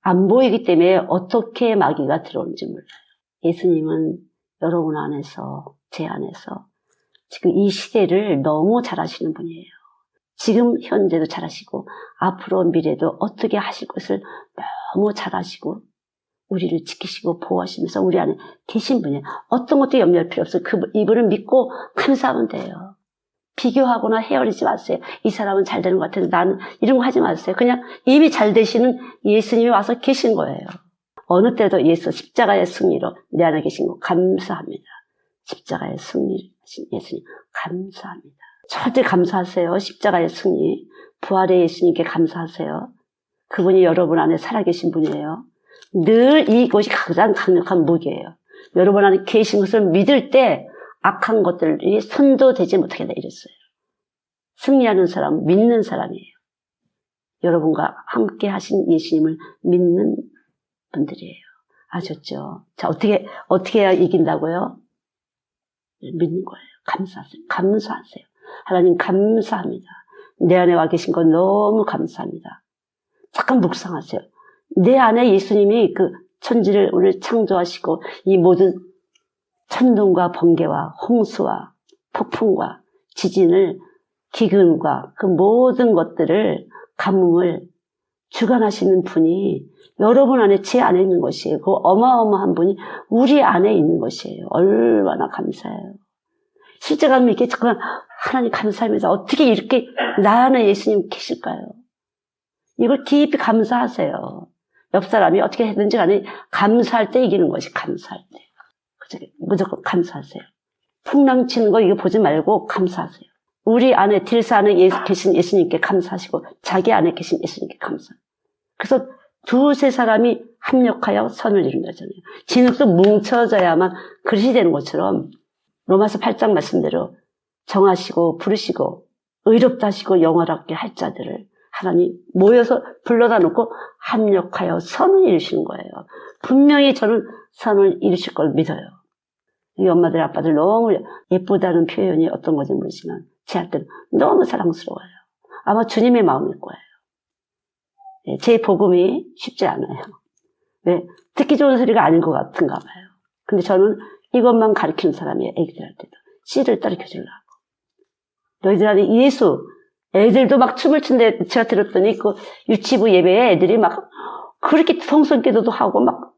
안 보이기 때문에 어떻게 마귀가 들어오는지 몰라요. 예수님은 여러분 안에서, 제 안에서 지금 이 시대를 너무 잘 아시는 분이에요. 지금 현재도 잘 아시고 앞으로 미래도 어떻게 하실 것을 너무 잘 아시고 우리를 지키시고 보호하시면서 우리 안에 계신 분이에요. 어떤 것도 염려할 필요 없어요. 이분을 믿고 감사하면 돼요. 비교하거나 헤아리지 마세요. 이 사람은 잘 되는 것 같은데 나는 이런 거 하지 마세요. 그냥 이미 잘 되시는 예수님이 와서 계신 거예요. 어느 때도 예수 십자가의 승리로 내 안에 계신 거 감사합니다. 십자가의 승리하신 예수님 감사합니다. 절대 감사하세요. 십자가의 승리, 부활의 예수님께 감사하세요. 그분이 여러분 안에 살아계신 분이에요. 늘 이것이 가장 강력한 무기예요. 여러분 안에 계신 것을 믿을 때 악한 것들이 선도되지 못하게 이랬어요. 승리하는 사람, 믿는 사람이에요. 여러분과 함께 하신 예수님을 믿는 분들이에요. 아셨죠? 자, 어떻게 해야 이긴다고요? 믿는 거예요. 감사하세요. 감사하세요. 하나님 감사합니다. 내 안에 와 계신 건 너무 감사합니다. 잠깐 묵상하세요. 내 안에 예수님이 그 천지를 오늘 창조하시고 이 모든 천둥과 번개와 홍수와 폭풍과 지진을 기근과 그 모든 것들을 가뭄을 주관하시는 분이 여러분 안에 제 안에 있는 것이에요. 그 어마어마한 분이 우리 안에 있는 것이에요. 얼마나 감사해요. 실제 가면 이렇게 잠깐 하나님 감사합니다. 어떻게 이렇게 나 안에 예수님 계실까요? 이걸 깊이 감사하세요. 옆 사람이 어떻게 했든지 간에 감사할 때 이기는 것이 감사할 때. 무조건 감사하세요. 풍랑 치는 거 이거 보지 말고 감사하세요. 우리 안에 딜사 안에 계신 예수님께 감사하시고 자기 안에 계신 예수님께 감사. 그래서 두세 사람이 합력하여 선을 이룬다잖아요. 진흙도 뭉쳐져야만 그릇이 되는 것처럼 로마서 8장 말씀대로 정하시고 부르시고 의롭다 하시고 영원하게 할 자들을 하나님 모여서 불러다 놓고 합력하여 선을 이루시는 거예요. 분명히 저는 선을 이루실 걸 믿어요. 이 엄마들 아빠들 너무 예쁘다는 표현이 어떤 건지 모르지만 제 아들은 너무 사랑스러워요. 아마 주님의 마음일 거예요. 제 복음이 쉽지 않아요. 네, 듣기 좋은 소리가 아닌 것 같은가 봐요. 근데 저는 이것만 가르치는 사람이에요. 애기들한테도. 씨를 따르쳐 주려고. 너희들 안에 예수, 애들도 막 춤을 춘데 제가 들었더니 그 유치부 예배에 애들이 막 그렇게 성성기도도 하고 막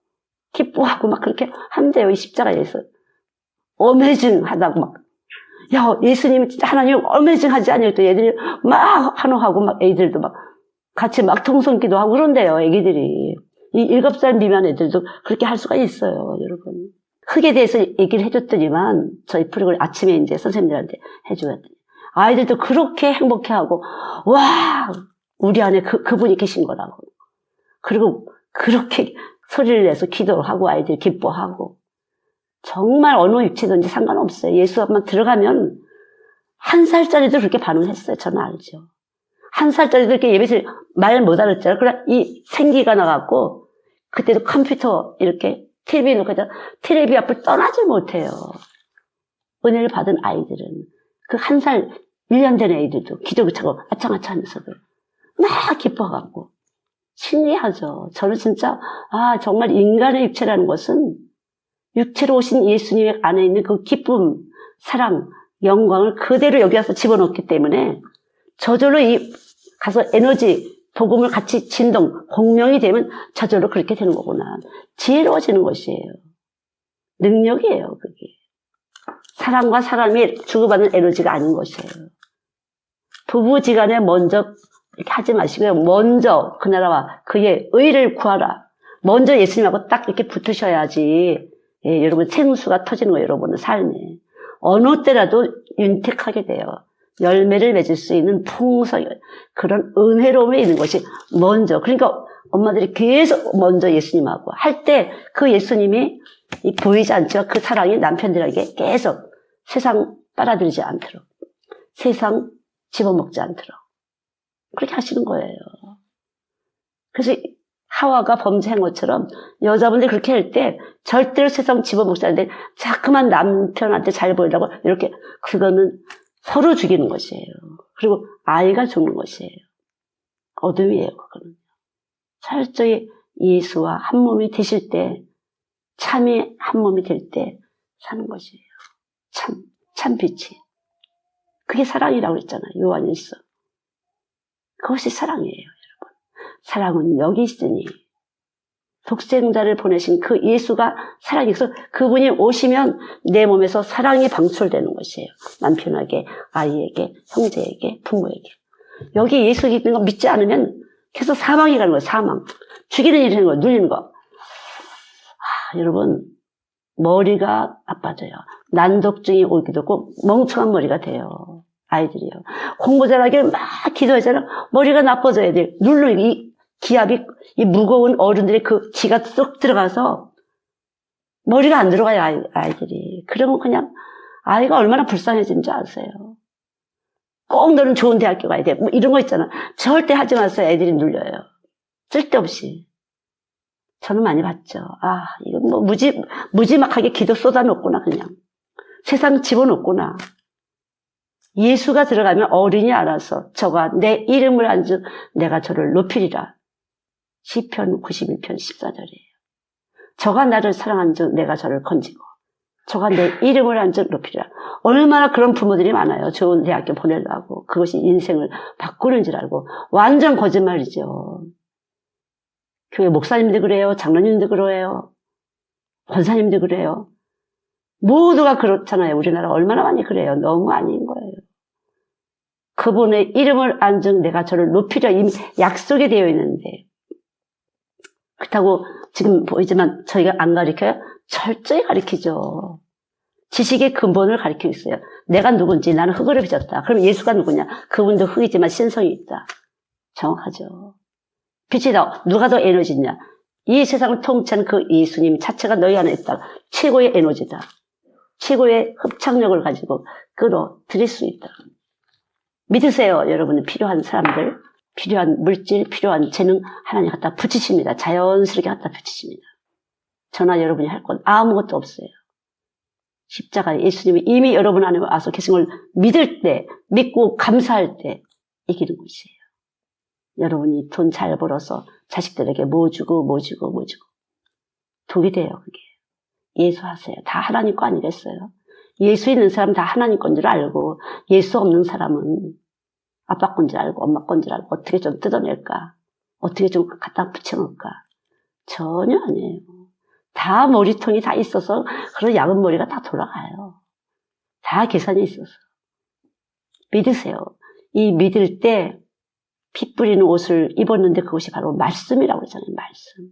기뻐하고 막 그렇게 한대요. 이 십자가에서. 어메이징 하다고 막. 야, 예수님 진짜 하나님 어메이징 하지 않을 때 애들이 막 환호하고 막 애들도 막 같이 막 통성기도 하고 그런대요. 애기들이. 이 7살 미만 애들도 그렇게 할 수가 있어요. 여러분. 흙에 대해서 얘기를 해줬더니만 저희 프로그램 아침에 이제 선생님들한테 해줘야 돼요. 아이들도 그렇게 행복해하고 와 우리 안에 그분이 계신 거라고. 그리고 그렇게 소리를 내서 기도를 하고 아이들이 기뻐하고 정말 어느 육체든지 상관없어요. 예수 앞만 들어가면 1살짜리도 그렇게 반응했어요. 저는 알죠. 1살짜리도 이렇게 예배실 말 못 알았잖아요. 그러나 이 생기가 나갖고 그때도 컴퓨터 이렇게 TV 놓고 텔레비 앞을 떠나질 못해요. 은혜를 받은 아이들은 그 1살 1년 된 애들도 기저귀 차고 아창아창 하면서도 막 기뻐갖고 신기하죠. 저는 진짜 정말 인간의 육체라는 것은 육체로 오신 예수님 안에 있는 그 기쁨, 사랑, 영광을 그대로 여기 와서 집어넣기 때문에 저절로 가서 에너지, 복음을 같이 진동, 공명이 되면 저절로 그렇게 되는 거구나. 지혜로워지는 것이에요. 능력이에요, 그게. 사람과 사람이 주고받는 에너지가 아닌 것이에요. 부부지간에 먼저 이렇게 하지 마시고요. 먼저 그 나라와 그의 의를 구하라. 먼저 예수님하고 딱 이렇게 붙으셔야지. 예, 여러분 생수가 터지는 거예요. 여러분의 삶에. 어느 때라도 윤택하게 돼요. 열매를 맺을 수 있는 풍성, 그런 은혜로움에 있는 것이 먼저. 그러니까 엄마들이 계속 먼저 예수님하고 할 때 그 예수님이 보이지 않죠. 그 사랑이 남편들에게 계속 세상 빨아들이지 않도록, 세상 집어먹지 않도록, 그렇게 하시는 거예요. 그래서 하와가 범죄한 것처럼 여자분들이 그렇게 할 때 절대로 세상 집어먹지 않는데 자꾸만 남편한테 잘 보이려고 이렇게 그거는 서로 죽이는 것이에요. 그리고 아이가 죽는 것이에요. 어둠이에요. 그거는. 철저히 예수와 한 몸이 되실 때 참이 한 몸이 될 때 사는 것이에요. 참 빛이. 그게 사랑이라고 그랬잖아요. 요한일서. 그것이 사랑이에요, 여러분. 사랑은 여기 있으니 독생자를 보내신 그 예수가 사랑이어서 그분이 오시면 내 몸에서 사랑이 방출되는 것이에요. 남편에게, 아이에게, 형제에게, 부모에게. 여기 예수 있는 거 믿지 않으면 계속 사망이 가는 거예요. 사망. 죽이는 일이 하는 거예요. 눌리는 거. 여러분 머리가 나빠져요. 난독증이 오기도 하고 멍청한 머리가 돼요. 아이들이요. 공부 잘하기를 막 기도하잖아요. 머리가 나빠져야 돼. 이 기압이 이 무거운 어른들의 그 기가 쏙 들어가서 머리가 안 들어가요. 아이들이. 그러면 그냥 아이가 얼마나 불쌍해지는 줄 아세요. 꼭 너는 좋은 대학교 가야 돼. 뭐 이런 거 있잖아. 절대 하지 마세요. 애들이 눌려요. 쓸데없이. 저는 많이 봤죠. 이건 뭐 무지막하게 기도 쏟아놓구나, 그냥. 세상 집어넣구나. 예수가 들어가면 어른이 알아서 저가 내 이름을 안즉 내가 저를 높이리라. 시편 91편 14절이에요. 저가 나를 사랑한즉 내가 저를 건지고 저가 내 이름을 안즉 높이리라. 얼마나 그런 부모들이 많아요. 좋은 대학교 보내려고. 그것이 인생을 바꾸는 줄 알고. 완전 거짓말이죠. 교회 목사님도 그래요. 장로님도 그래요. 권사님도 그래요. 모두가 그렇잖아요. 우리나라 얼마나 많이 그래요. 너무 아닌 거예요. 그분의 이름을 안즉 내가 저를 높이려 이미 약속이 되어 있는데 그렇다고 지금 보이지만 저희가 안 가르쳐요? 철저히 가르치죠. 지식의 근본을 가르치고 있어요. 내가 누군지 나는 흙으로 빚었다. 그럼 예수가 누구냐? 그분도 흙이지만 신성이 있다. 정확하죠. 빛이다. 누가 더 에너지냐? 이 세상을 통치하는 그 예수님 자체가 너희 안에 있다. 최고의 에너지다. 최고의 흡착력을 가지고 끌어들일 수 있다. 믿으세요. 여러분이 필요한 사람들, 필요한 물질, 필요한 재능 하나님 갖다 붙이십니다. 자연스럽게 갖다 붙이십니다. 저나 여러분이 할 건 아무것도 없어요. 십자가 예수님이 이미 여러분 안에 와서 계신 걸 믿을 때, 믿고 감사할 때 이기는 것이에요. 여러분이 돈 잘 벌어서 자식들에게 뭐 주고 독이 돼요. 그게. 예수하세요. 다 하나님 거 아니겠어요? 예수 있는 사람 다 하나님 건 줄 알고 예수 없는 사람은 아빠 건 줄 알고 엄마 건 줄 알고 어떻게 좀 뜯어낼까? 어떻게 좀 갖다 붙여놓을까? 전혀 아니에요. 다 머리통이 다 있어서 그런 야근 머리가 다 돌아가요. 다 계산이 있어서. 믿으세요. 이 믿을 때 피 뿌리는 옷을 입었는데 그것이 바로 말씀이라고 그러잖아요. 말씀.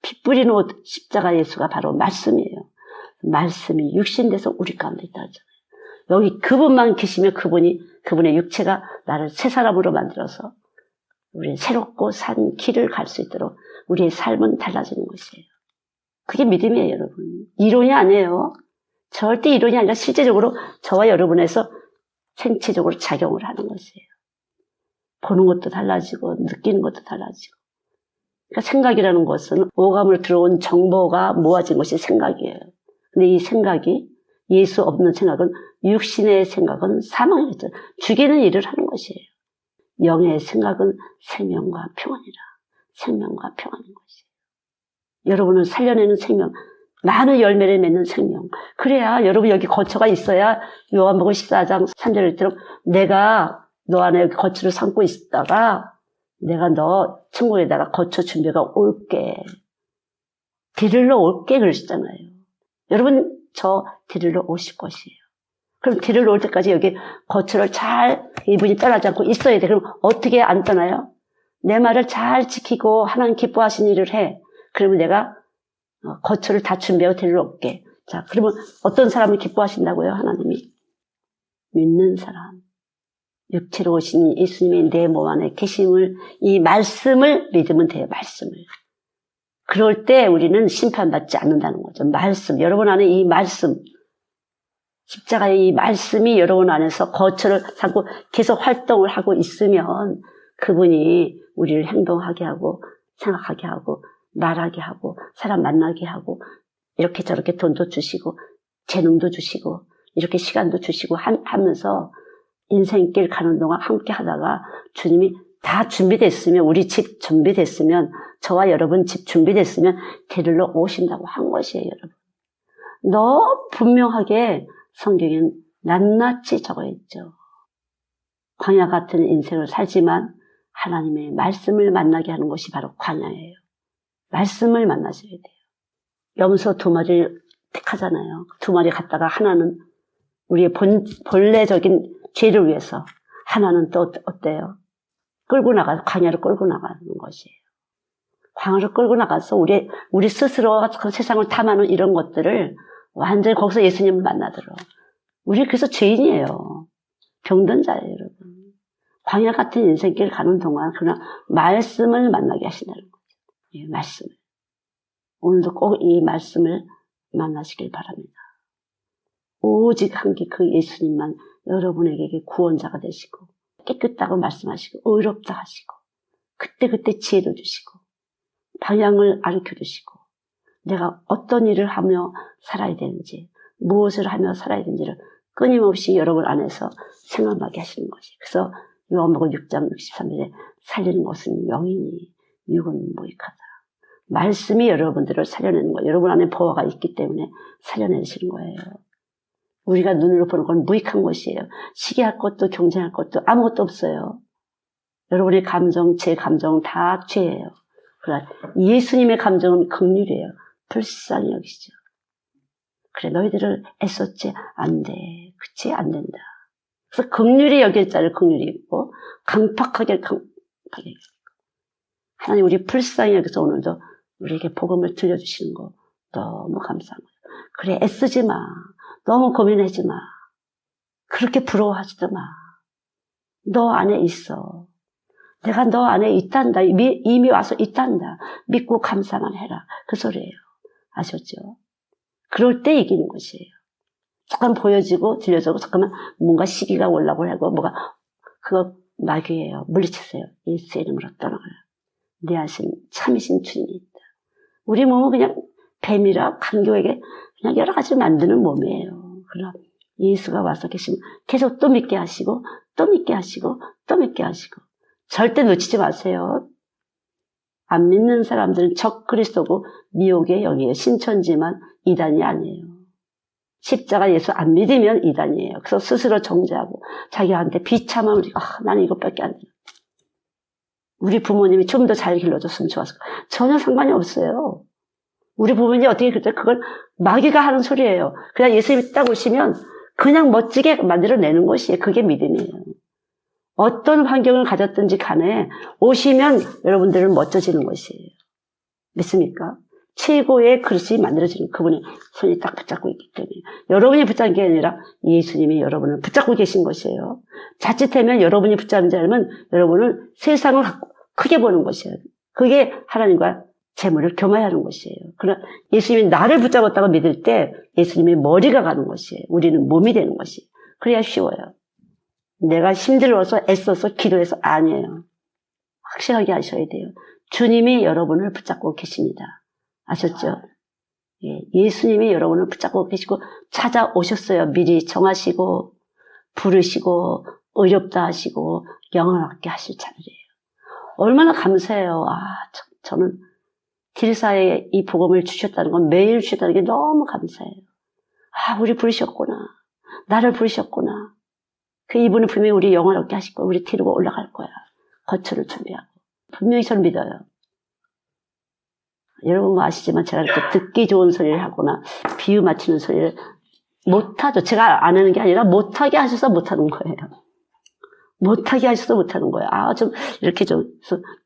피 뿌리는 옷 십자가 예수가 바로 말씀이에요. 말씀이 육신돼서 우리 가운데 있다 하잖아요. 여기 그분만 계시면 그분의 육체가 나를 새 사람으로 만들어서 우리 새롭고 산 길을 갈 수 있도록 우리의 삶은 달라지는 것이에요. 그게 믿음이에요, 여러분. 이론이 아니에요. 절대 이론이 아니라 실제적으로 저와 여러분에서 생체적으로 작용을 하는 것이에요. 보는 것도 달라지고 느끼는 것도 달라지고. 그러니까 생각이라는 것은 오감으로 들어온 정보가 모아진 것이 생각이에요. 근데 이 생각이 예수 없는 생각은 육신의 생각은 사망이죠. 죽이는 일을 하는 것이에요. 영의 생각은 생명과 평안이라. 생명과 평안인 것이에요. 여러분을 살려내는 생명, 많은 열매를 맺는 생명. 그래야 여러분 여기 거처가 있어야 요한복음 14장 3절을 들으면 내가 너 안에 거처를 삼고 있다가 내가 너 천국에다가 거처 준비가 올게. 데리러 올게 그러시잖아요. 여러분 저 데리러 오실 것이에요. 그럼 데리러 올 때까지 여기 거처를 잘 이분이 떠나지 않고 있어야 돼. 그럼 어떻게 안 떠나요? 내 말을 잘 지키고 하나님 기뻐하신 일을 해. 그러면 내가 거처를 다 준비하고 데리러 올게. 자, 그러면 어떤 사람을 기뻐하신다고요? 하나님이. 믿는 사람. 육체로 오신 예수님이 내 몸 안에 계심을, 이 말씀을 믿으면 돼요. 말씀을. 그럴 때 우리는 심판받지 않는다는 거죠. 말씀. 여러분 안에 이 말씀. 십자가의 이 말씀이 여러분 안에서 거처를 삼고 계속 활동을 하고 있으면 그분이 우리를 행동하게 하고 생각하게 하고 말하게 하고 사람 만나게 하고 이렇게 저렇게 돈도 주시고 재능도 주시고 이렇게 시간도 주시고 하면서 인생길 가는 동안 함께 하다가 주님이 다 준비됐으면 우리 집 준비됐으면 저와 여러분 집 준비됐으면 데리러 오신다고 한 것이에요. 여러분. 너무 분명하게 성경엔 낱낱이 적어있죠. 광야 같은 인생을 살지만 하나님의 말씀을 만나게 하는 것이 바로 광야예요. 말씀을 만나셔야 돼요. 염소 2마리를 택하잖아요. 2마리 갔다가 하나는 우리의 본래적인 죄를 위해서, 하나는 또 어때요? 광야로 끌고 나가는 것이에요. 광야로 끌고 나가서 우리 스스로 그 세상을 탐하는 이런 것들을 완전히 거기서 예수님을 만나더라. 우리 그래서 죄인이에요. 병든 자예요, 여러분. 광야 같은 인생길 가는 동안 그냥 말씀을 만나게 하신다는 거죠. 예, 말씀을. 오늘도 꼭 이 말씀을 만나시길 바랍니다. 오직 한 게 그 예수님만 여러분에게 구원자가 되시고 깨끗다고 말씀하시고 의롭다 하시고 그때그때 지혜를 주시고 방향을 가르쳐 주시고 내가 어떤 일을 하며 살아야 되는지 무엇을 하며 살아야 되는지를 끊임없이 여러분 안에서 생각나게 하시는 것이. 그래서 요한복음 6장 63절에 살리는 것은 영이니 육은 무익하다. 말씀이 여러분들을 살려내는 거예요. 여러분 안에 보화가 있기 때문에 살려내시는 거예요. 우리가 눈으로 보는 건 무익한 것이에요. 시기할 것도 경쟁할 것도 아무것도 없어요. 여러분의 감정, 제 감정 다 죄예요. 그러나 예수님의 감정은 긍휼이에요. 불쌍히 여기시죠. 그래 너희들을 애썼지? 안 돼. 그치? 안 된다. 그래서 긍휼히 여길 자를 긍휼히 있고 강팍하게 강팍하게 하나님 우리 불쌍히 여기서 오늘도 우리에게 복음을 들려주시는 거 너무 감사합니다. 그래 애쓰지 마. 너무 고민하지 마. 그렇게 부러워하지도 마. 너 안에 있어. 내가 너 안에 있단다. 이미 와서 있단다. 믿고 감사만 해라. 그 소리예요. 아셨죠? 그럴 때 이기는 것이에요. 잠깐 보여지고 들려지고 잠깐만 뭔가 시기가 올라고 하고 뭐가 그거 마귀예요. 물리치세요. 예수의 이름으로 떠나가라. 내 하신 참이신 주님이 있다. 우리 몸은 그냥 뱀이라 간교에게 그냥 여러 가지를 만드는 몸이에요. 그러나 예수가 와서 계시면 계속 또 믿게 하시고 또 믿게 하시고 또 믿게 하시고 절대 놓치지 마세요. 안 믿는 사람들은 적 그리스도고 미혹의 영이에요. 신천지만 이단이 아니에요. 십자가 예수 안 믿으면 이단이에요. 그래서 스스로 정죄하고 자기한테 비참함을 우리가 나는 이것밖에 안 돼. 우리 부모님이 좀 더 잘 길러줬으면 좋았을 거예요. 전혀 상관이 없어요. 우리 부모님이 어떻게 그때 그걸 마귀가 하는 소리예요. 그냥 예수님이 딱 오시면 그냥 멋지게 만들어내는 것이에요. 그게 믿음이에요. 어떤 환경을 가졌든지 간에 오시면 여러분들은 멋져지는 것이에요. 믿습니까? 최고의 그릇이 만들어지는 그분의 손이 딱 붙잡고 있기 때문에 여러분이 붙잡은 게 아니라 예수님이 여러분을 붙잡고 계신 것이에요. 자칫하면 여러분이 붙잡은 줄 알면 여러분은 세상을 크게 보는 것이에요. 그게 하나님과 재물을 교마하는 것이에요. 그러나 예수님이 나를 붙잡았다고 믿을 때 예수님의 머리가 가는 것이에요. 우리는 몸이 되는 것이에요. 그래야 쉬워요. 내가 힘들어서 애써서 기도해서 아니에요. 확실하게 하셔야 돼요. 주님이 여러분을 붙잡고 계십니다. 아셨죠? 예, 예수님이 여러분을 붙잡고 계시고 찾아오셨어요. 미리 정하시고 부르시고 의롭다 하시고 영원하게 하실 자들이에요. 얼마나 감사해요. 저는 길사에 이 복음을 주셨다는 건 매일 주셨다는 게 너무 감사해요. 우리 부르셨구나. 나를 부르셨구나. 이분은 분명히 우리 영원하게 하실 거야. 우리 뒤로 올라갈 거야. 거처를 준비하고. 분명히 저는 믿어요. 여러분 뭐 아시지만 제가 이렇게 듣기 좋은 소리를 하거나 비유 맞추는 소리를 못하죠. 제가 안 하는 게 아니라 못하게 하셔서 못하는 거예요. 못하게 하셔서 못하는 거예요. 좀 이렇게 좀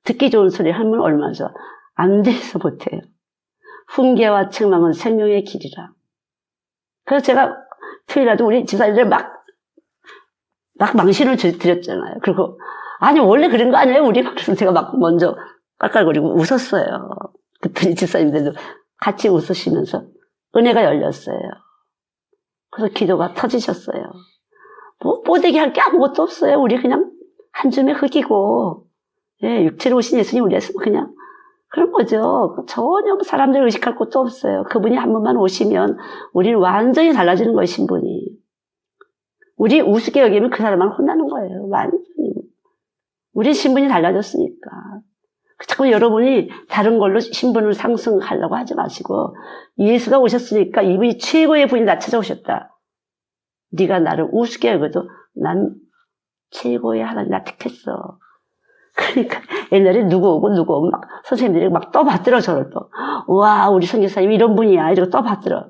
듣기 좋은 소리 하면 얼마나 좋아. 안 돼서 못해요. 훈계와 책망은 생명의 길이라. 그래서 제가 토요일에도 우리 집사님들 막 망신을 드렸잖아요. 그리고 아니 원래 그런 거 아니에요? 우리 그래서 제가 막 먼저 깔깔거리고 웃었어요. 그랬더니 집사님들도 같이 웃으시면서 은혜가 열렸어요. 그래서 기도가 터지셨어요. 뭐 뽀대기 할 게 아무것도 없어요. 우리 그냥 한 줌의 흙이고 예, 육체로 오신 예수님 우리가 그냥 그런 거죠. 전혀 사람들 의식할 것도 없어요. 그분이 한 번만 오시면 우리는 완전히 달라지는 거예요, 신분이. 우리 우습게 여기면 그 사람만 혼나는 거예요. 완전히. 우리 신분이 달라졌으니까. 자꾸 여러분이 다른 걸로 신분을 상승하려고 하지 마시고 예수가 오셨으니까 이분이 최고의 분이 나 찾아오셨다. 네가 나를 우습게 여겨도 난 최고의 하나님 나 택했어. 그러니까 옛날에 누구 오고 막 선생님들이 막 떠받들어 저를 또. 와 우리 선교사님 이런 분이야 이러고 떠받들어.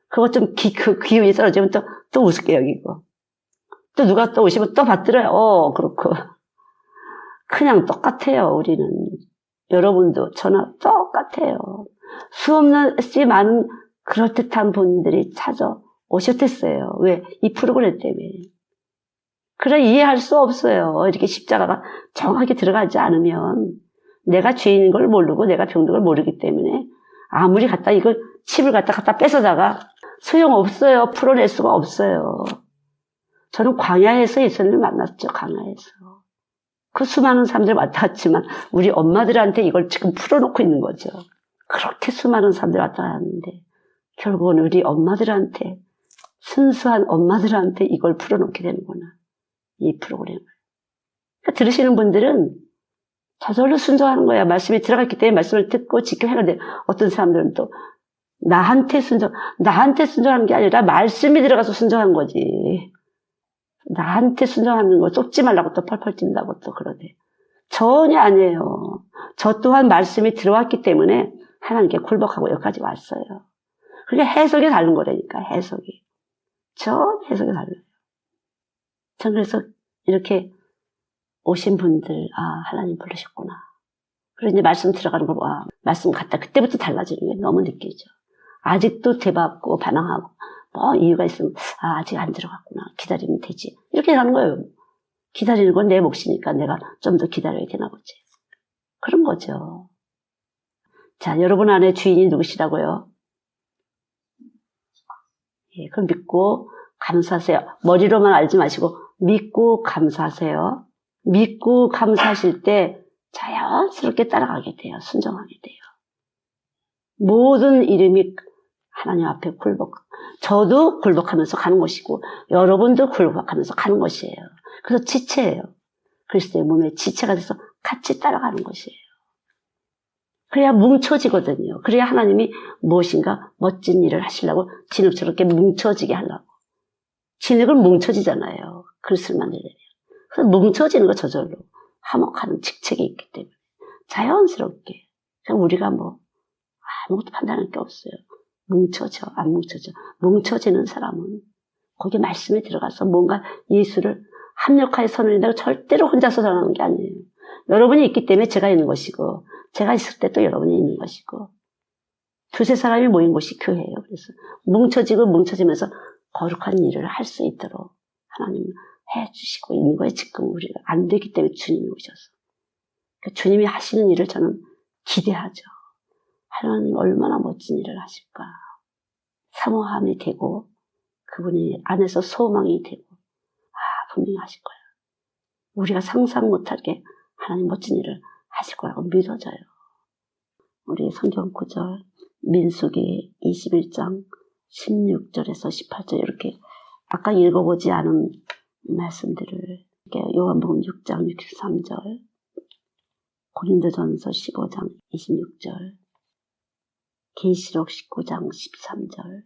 그것 좀 기운이 떨어지면 또 우습게 여기고 또 누가 또 오시면 또 받들어요. 그렇고 그냥 똑같아요. 우리는 여러분도 저나 똑같아요. 수없이 많은 그럴듯한 분들이 찾아오셨댔어요. 왜? 이 프로그램 때문에. 그래 이해할 수 없어요. 이렇게 십자가가 정확하게 들어가지 않으면 내가 죄인인 걸 모르고 내가 병든 걸 모르기 때문에 아무리 갖다 이걸 칩을 갖다 뺏어다가 소용없어요. 풀어낼 수가 없어요. 저는 광야에서 예수님을 만났죠. 광야에서. 그 수많은 사람들 왔다 갔지만 우리 엄마들한테 이걸 지금 풀어놓고 있는 거죠. 그렇게 수많은 사람들 왔다 갔는데 결국은 우리 엄마들한테 순수한 엄마들한테 이걸 풀어놓게 되는구나. 이 프로그램을. 그러니까 들으시는 분들은 저절로 순종하는 거야. 말씀이 들어갔기 때문에 말씀을 듣고 지켜 해가는데 어떤 사람들은 또 나한테 순종하는 게 아니라 말씀이 들어가서 순종한 거지. 나한테 순종하는 거 쫓지 말라고 또 펄펄 뛴다고 또 그러대. 전혀 아니에요. 저 또한 말씀이 들어왔기 때문에 하나님께 굴복하고 여기까지 왔어요. 그게 해석이 다른 거라니까, 해석이. 전 해석이 달라요. 전 그래서 이렇게 오신 분들, 하나님 부르셨구나. 그리고 이제 말씀 들어가는 걸, 말씀 갖다 그때부터 달라지는 게 너무 느껴져. 아직도 대받고 반항하고, 이유가 있으면, 아직 안 들어갔구나. 기다리면 되지. 이렇게 가는 거예요. 기다리는 건 내 몫이니까 내가 좀 더 기다려야 되나 보지. 그런 거죠. 자, 여러분 안에 주인이 누구시라고요? 예, 그럼 믿고 감사하세요. 머리로만 알지 마시고, 믿고 감사하세요. 믿고 감사하실 때 자연스럽게 따라가게 돼요. 순종하게 돼요. 모든 이름이 하나님 앞에 저도 굴복하면서 가는 것이고 여러분도 굴복하면서 가는 것이에요. 그래서 지체예요. 그리스도의 몸에 지체가 돼서 같이 따라가는 것이에요. 그래야 뭉쳐지거든요. 그래야 하나님이 무엇인가 멋진 일을 하시려고 진흙처럼 이렇게 뭉쳐지게 하려고. 진흙은 뭉쳐지잖아요. 그릇을 만들려면. 그래서 뭉쳐지는 거 저절로 화목하는 직책이 있기 때문에 자연스럽게. 그냥 우리가 아무것도 판단할 게 없어요. 뭉쳐져, 안 뭉쳐져. 뭉쳐지는 사람은 거기 말씀에 들어가서 뭔가 예수를 합력하여 선언한다고 절대로 혼자서 전하는 게 아니에요. 여러분이 있기 때문에 제가 있는 것이고 제가 있을 때 또 여러분이 있는 것이고 두세 사람이 모인 곳이 교회예요. 그래서 뭉쳐지고 뭉쳐지면서 거룩한 일을 할 수 있도록 하나님 해주시고 있는 거예요. 지금 우리가 안 되기 때문에 주님이 오셔서. 그러니까 주님이 하시는 일을 저는 기대하죠. 하나님 얼마나 멋진 일을 하실까. 사모함이 되고 그분이 안에서 소망이 되고 분명히 하실 거예요. 우리가 상상 못하게 하나님 멋진 일을 하실 거라고 믿어져요. 우리 성경 구절 민수기 21장 16절에서 18절 이렇게 아까 읽어보지 않은 말씀들을 요한복음 6장 63절 고린도전서 15장 26절 계시록 19장 13절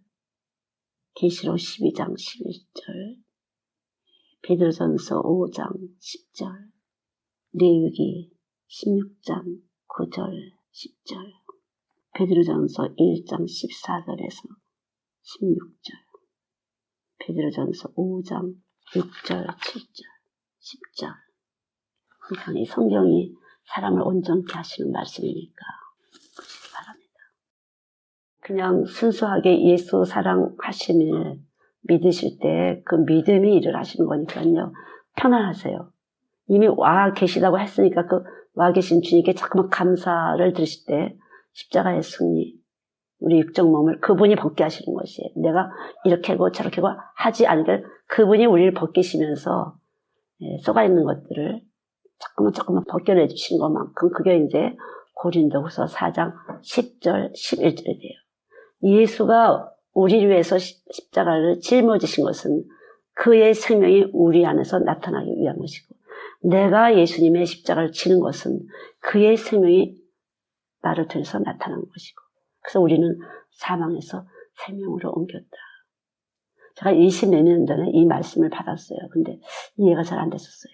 계시록 12장 11절 베드로전서 5장 10절 레위기 16장 9절 10절 베드로전서 1장 14절에서 16절 베드로전서 5장 6절 7절 10절 그러니까 이 성경이 사람을 온전케 하시는 말씀이니까 보시기 바랍니다. 그냥 순수하게 예수 사랑하심을 믿으실 때 그 믿음이 일을 하시는 거니까요. 편안하세요. 이미 와 계시다고 했으니까 그 와 계신 주님께 자꾸만 감사를 들으실 때 십자가의 승리, 우리 육적 몸을 그분이 벗게 하시는 것이에요. 내가 이렇게 하고 저렇게 하고 하지 않게 그분이 우리를 벗기시면서 쏘가 있는 것들을 조금만 벗겨내 주신 것만큼 그게 이제 고린도후서 4장 10절, 11절이 돼요. 예수가 우리를 위해서 십자가를 짊어지신 것은 그의 생명이 우리 안에서 나타나기 위한 것이고, 내가 예수님의 십자가를 지는 것은 그의 생명이 나를 통해서 나타난 것이고, 그래서 우리는 사망에서 생명으로 옮겼다. 제가 20몇 년 전에 이 말씀을 받았어요. 근데 이해가 잘 안 됐었어요.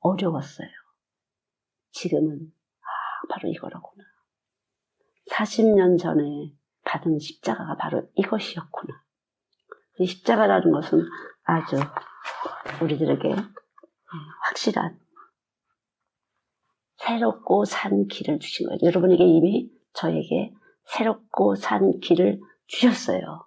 어려웠어요. 지금은 바로 이거라구나. 40년 전에 받은 십자가가 바로 이것이었구나. 이 십자가라는 것은 아주 우리들에게 확실한 새롭고 산 길을 주신 거예요. 여러분에게 이미 저에게 새롭고 산 길을 주셨어요.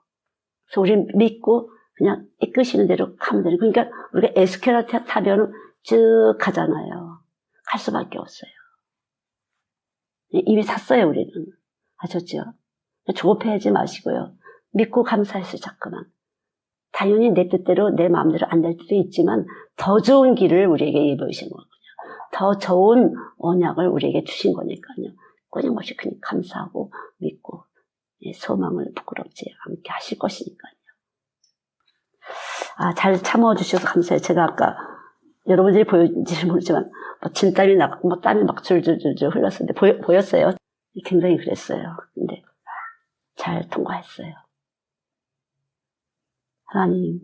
그래서 우리는 믿고 그냥 이끄시는 대로 가면 되는 거예요. 그러니까 우리가 에스케라 타면은 쭉 가잖아요. 갈 수밖에 없어요. 이미 샀어요, 우리는. 아셨죠? 조급해하지 마시고요. 믿고 감사했어요, 자꾸만. 당연히 내 뜻대로, 내 마음대로 안 될 때도 있지만 더 좋은 길을 우리에게 예보하신 거거든요. 더 좋은 언약을 우리에게 주신 거니까요. 끊임없이 그냥 감사하고 믿고 소망을 부끄럽지 않게 하실 것이니까요. 잘 참아주셔서 감사해요. 제가 아까 여러분들이 보였는지 모르지만 진땀이 나고 땀이 막 줄줄줄 흘렀었는데 보였어요. 굉장히 그랬어요. 근데 잘 통과했어요. 하나님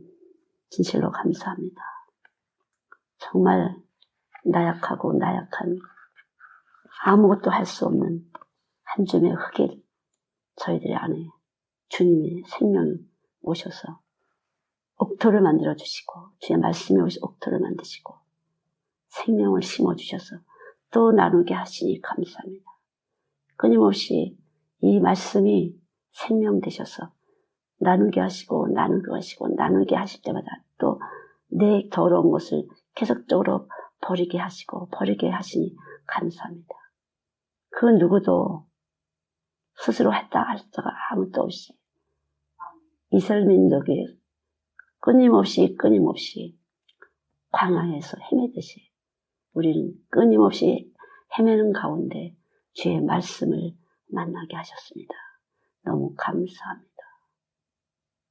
진실로 감사합니다. 정말 나약하고 나약한 아무것도 할 수 없는 한 줌의 흙을 저희들의 안에 주님의 생명이 오셔서 옥토를 만들어주시고 주의 말씀이 오셔서 옥토를 만드시고 생명을 심어주셔서 또 나누게 하시니 감사합니다. 끊임없이 이 말씀이 생명 되셔서 나누게 하시고 나누게 하실 때마다 또 내 더러운 것을 계속적으로 버리게 하시고 버리게 하시니 감사합니다. 그 누구도 스스로 했다 할 자가 아무도 없이 이스라엘 민족이 끊임없이 광야에서 헤매듯이 우리는 끊임없이 헤매는 가운데 주의 말씀을 만나게 하셨습니다. 너무 감사합니다.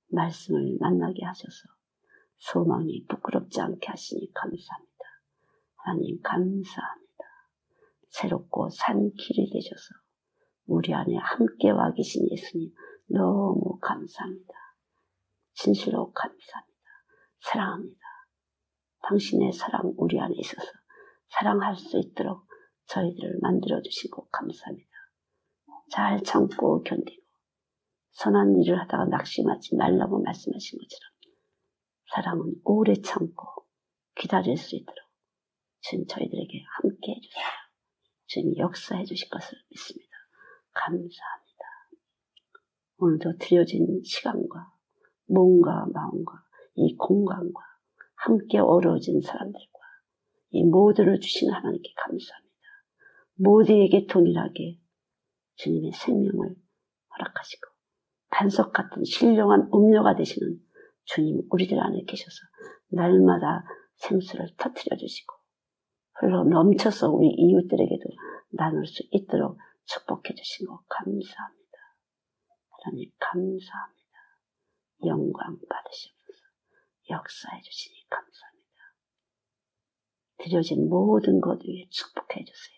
말씀을 만나게 하셔서 소망이 부끄럽지 않게 하시니 감사합니다. 하나님 감사합니다. 새롭고 산 길이 되셔서 우리 안에 함께 와 계신 예수님 너무 감사합니다. 진실로 감사합니다. 사랑합니다. 당신의 사랑 우리 안에 있어서 사랑할 수 있도록 저희들을 만들어주시고 감사합니다. 잘 참고 견디고 선한 일을 하다가 낙심하지 말라고 말씀하신 것처럼 사랑은 오래 참고 기다릴 수 있도록 주님 저희들에게 함께 해주세요. 주님 역사해 주실 것을 믿습니다. 감사합니다. 오늘도 드려진 시간과 몸과 마음과 이 공간과 함께 어우러진 사람들과 이 모두를 주신 하나님께 감사합니다. 모두에게 동일하게 주님의 생명을 허락하시고 반석 같은 신령한 음료가 되시는 주님 우리들 안에 계셔서 날마다 생수를 터뜨려 주시고 흘러 넘쳐서 우리 이웃들에게도 나눌 수 있도록 축복해 주신 것 감사합니다. 하나님 감사합니다. 영광 받으시면서 역사해 주시니 감사합니다. 드려진 모든 것 위에 축복해 주세요.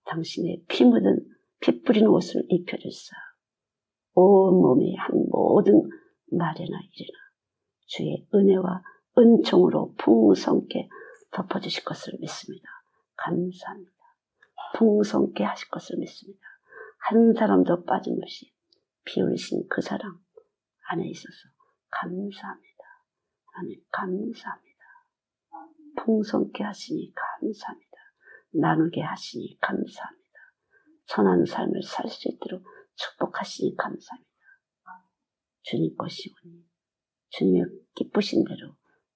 당신의 피 묻은 피 뿌린 옷을 입혀주사 온몸에 한 모든 말이나 일이나 주의 은혜와 은총으로 풍성케 덮어주실 것을 믿습니다. 감사합니다. 풍성케 하실 것을 믿습니다. 한 사람도 빠짐없이 피 흘리신 그 사랑 안에 있어서 감사합니다. 하나님 감사합니다. 풍성케 하시니 감사합니다. 나누게 하시니 감사합니다. 선한 삶을 살 수 있도록 축복하시니 감사합니다. 주님 것이오니 주님의 기쁘신 대로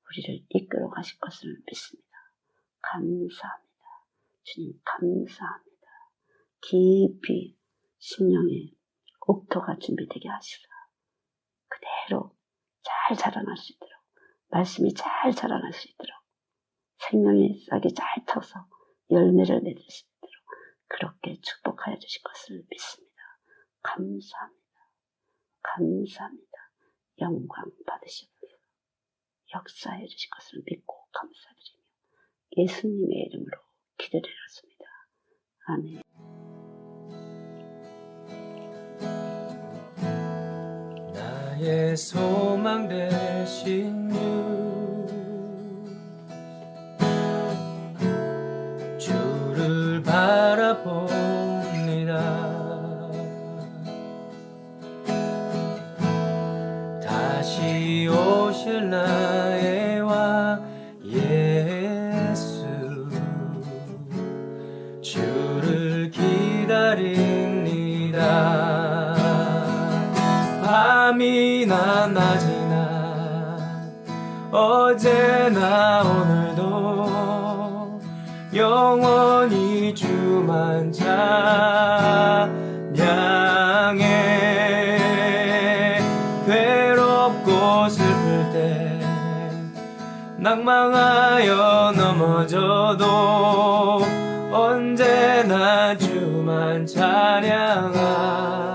우리를 이끌어 가실 것을 믿습니다. 감사합니다. 주님 감사합니다. 깊이 심령에 옥토가 준비되게 하시라. 그대로 잘 자라날 수 있도록 말씀이 잘 자라날 수 있도록 생명의 싹이 잘 타서 열매를 맺으시도록 그렇게 축복하여 주실 것을 믿습니다. 감사합니다. 감사합니다. 영광 받으시고 역사해 주실 것을 믿고 감사드리며 예수님의 이름으로 기도드렸습니다. 아멘. 나의 소망 되신 주를 바라봅니다. 다시 오실 나의 왕 예수, 주를 기다립니다. 밤이나 낮이나 어제나 오늘도 영원히 주만 찬양해. 괴롭고 슬플 때 낭망하여 넘어져도 언제나 주만 찬양하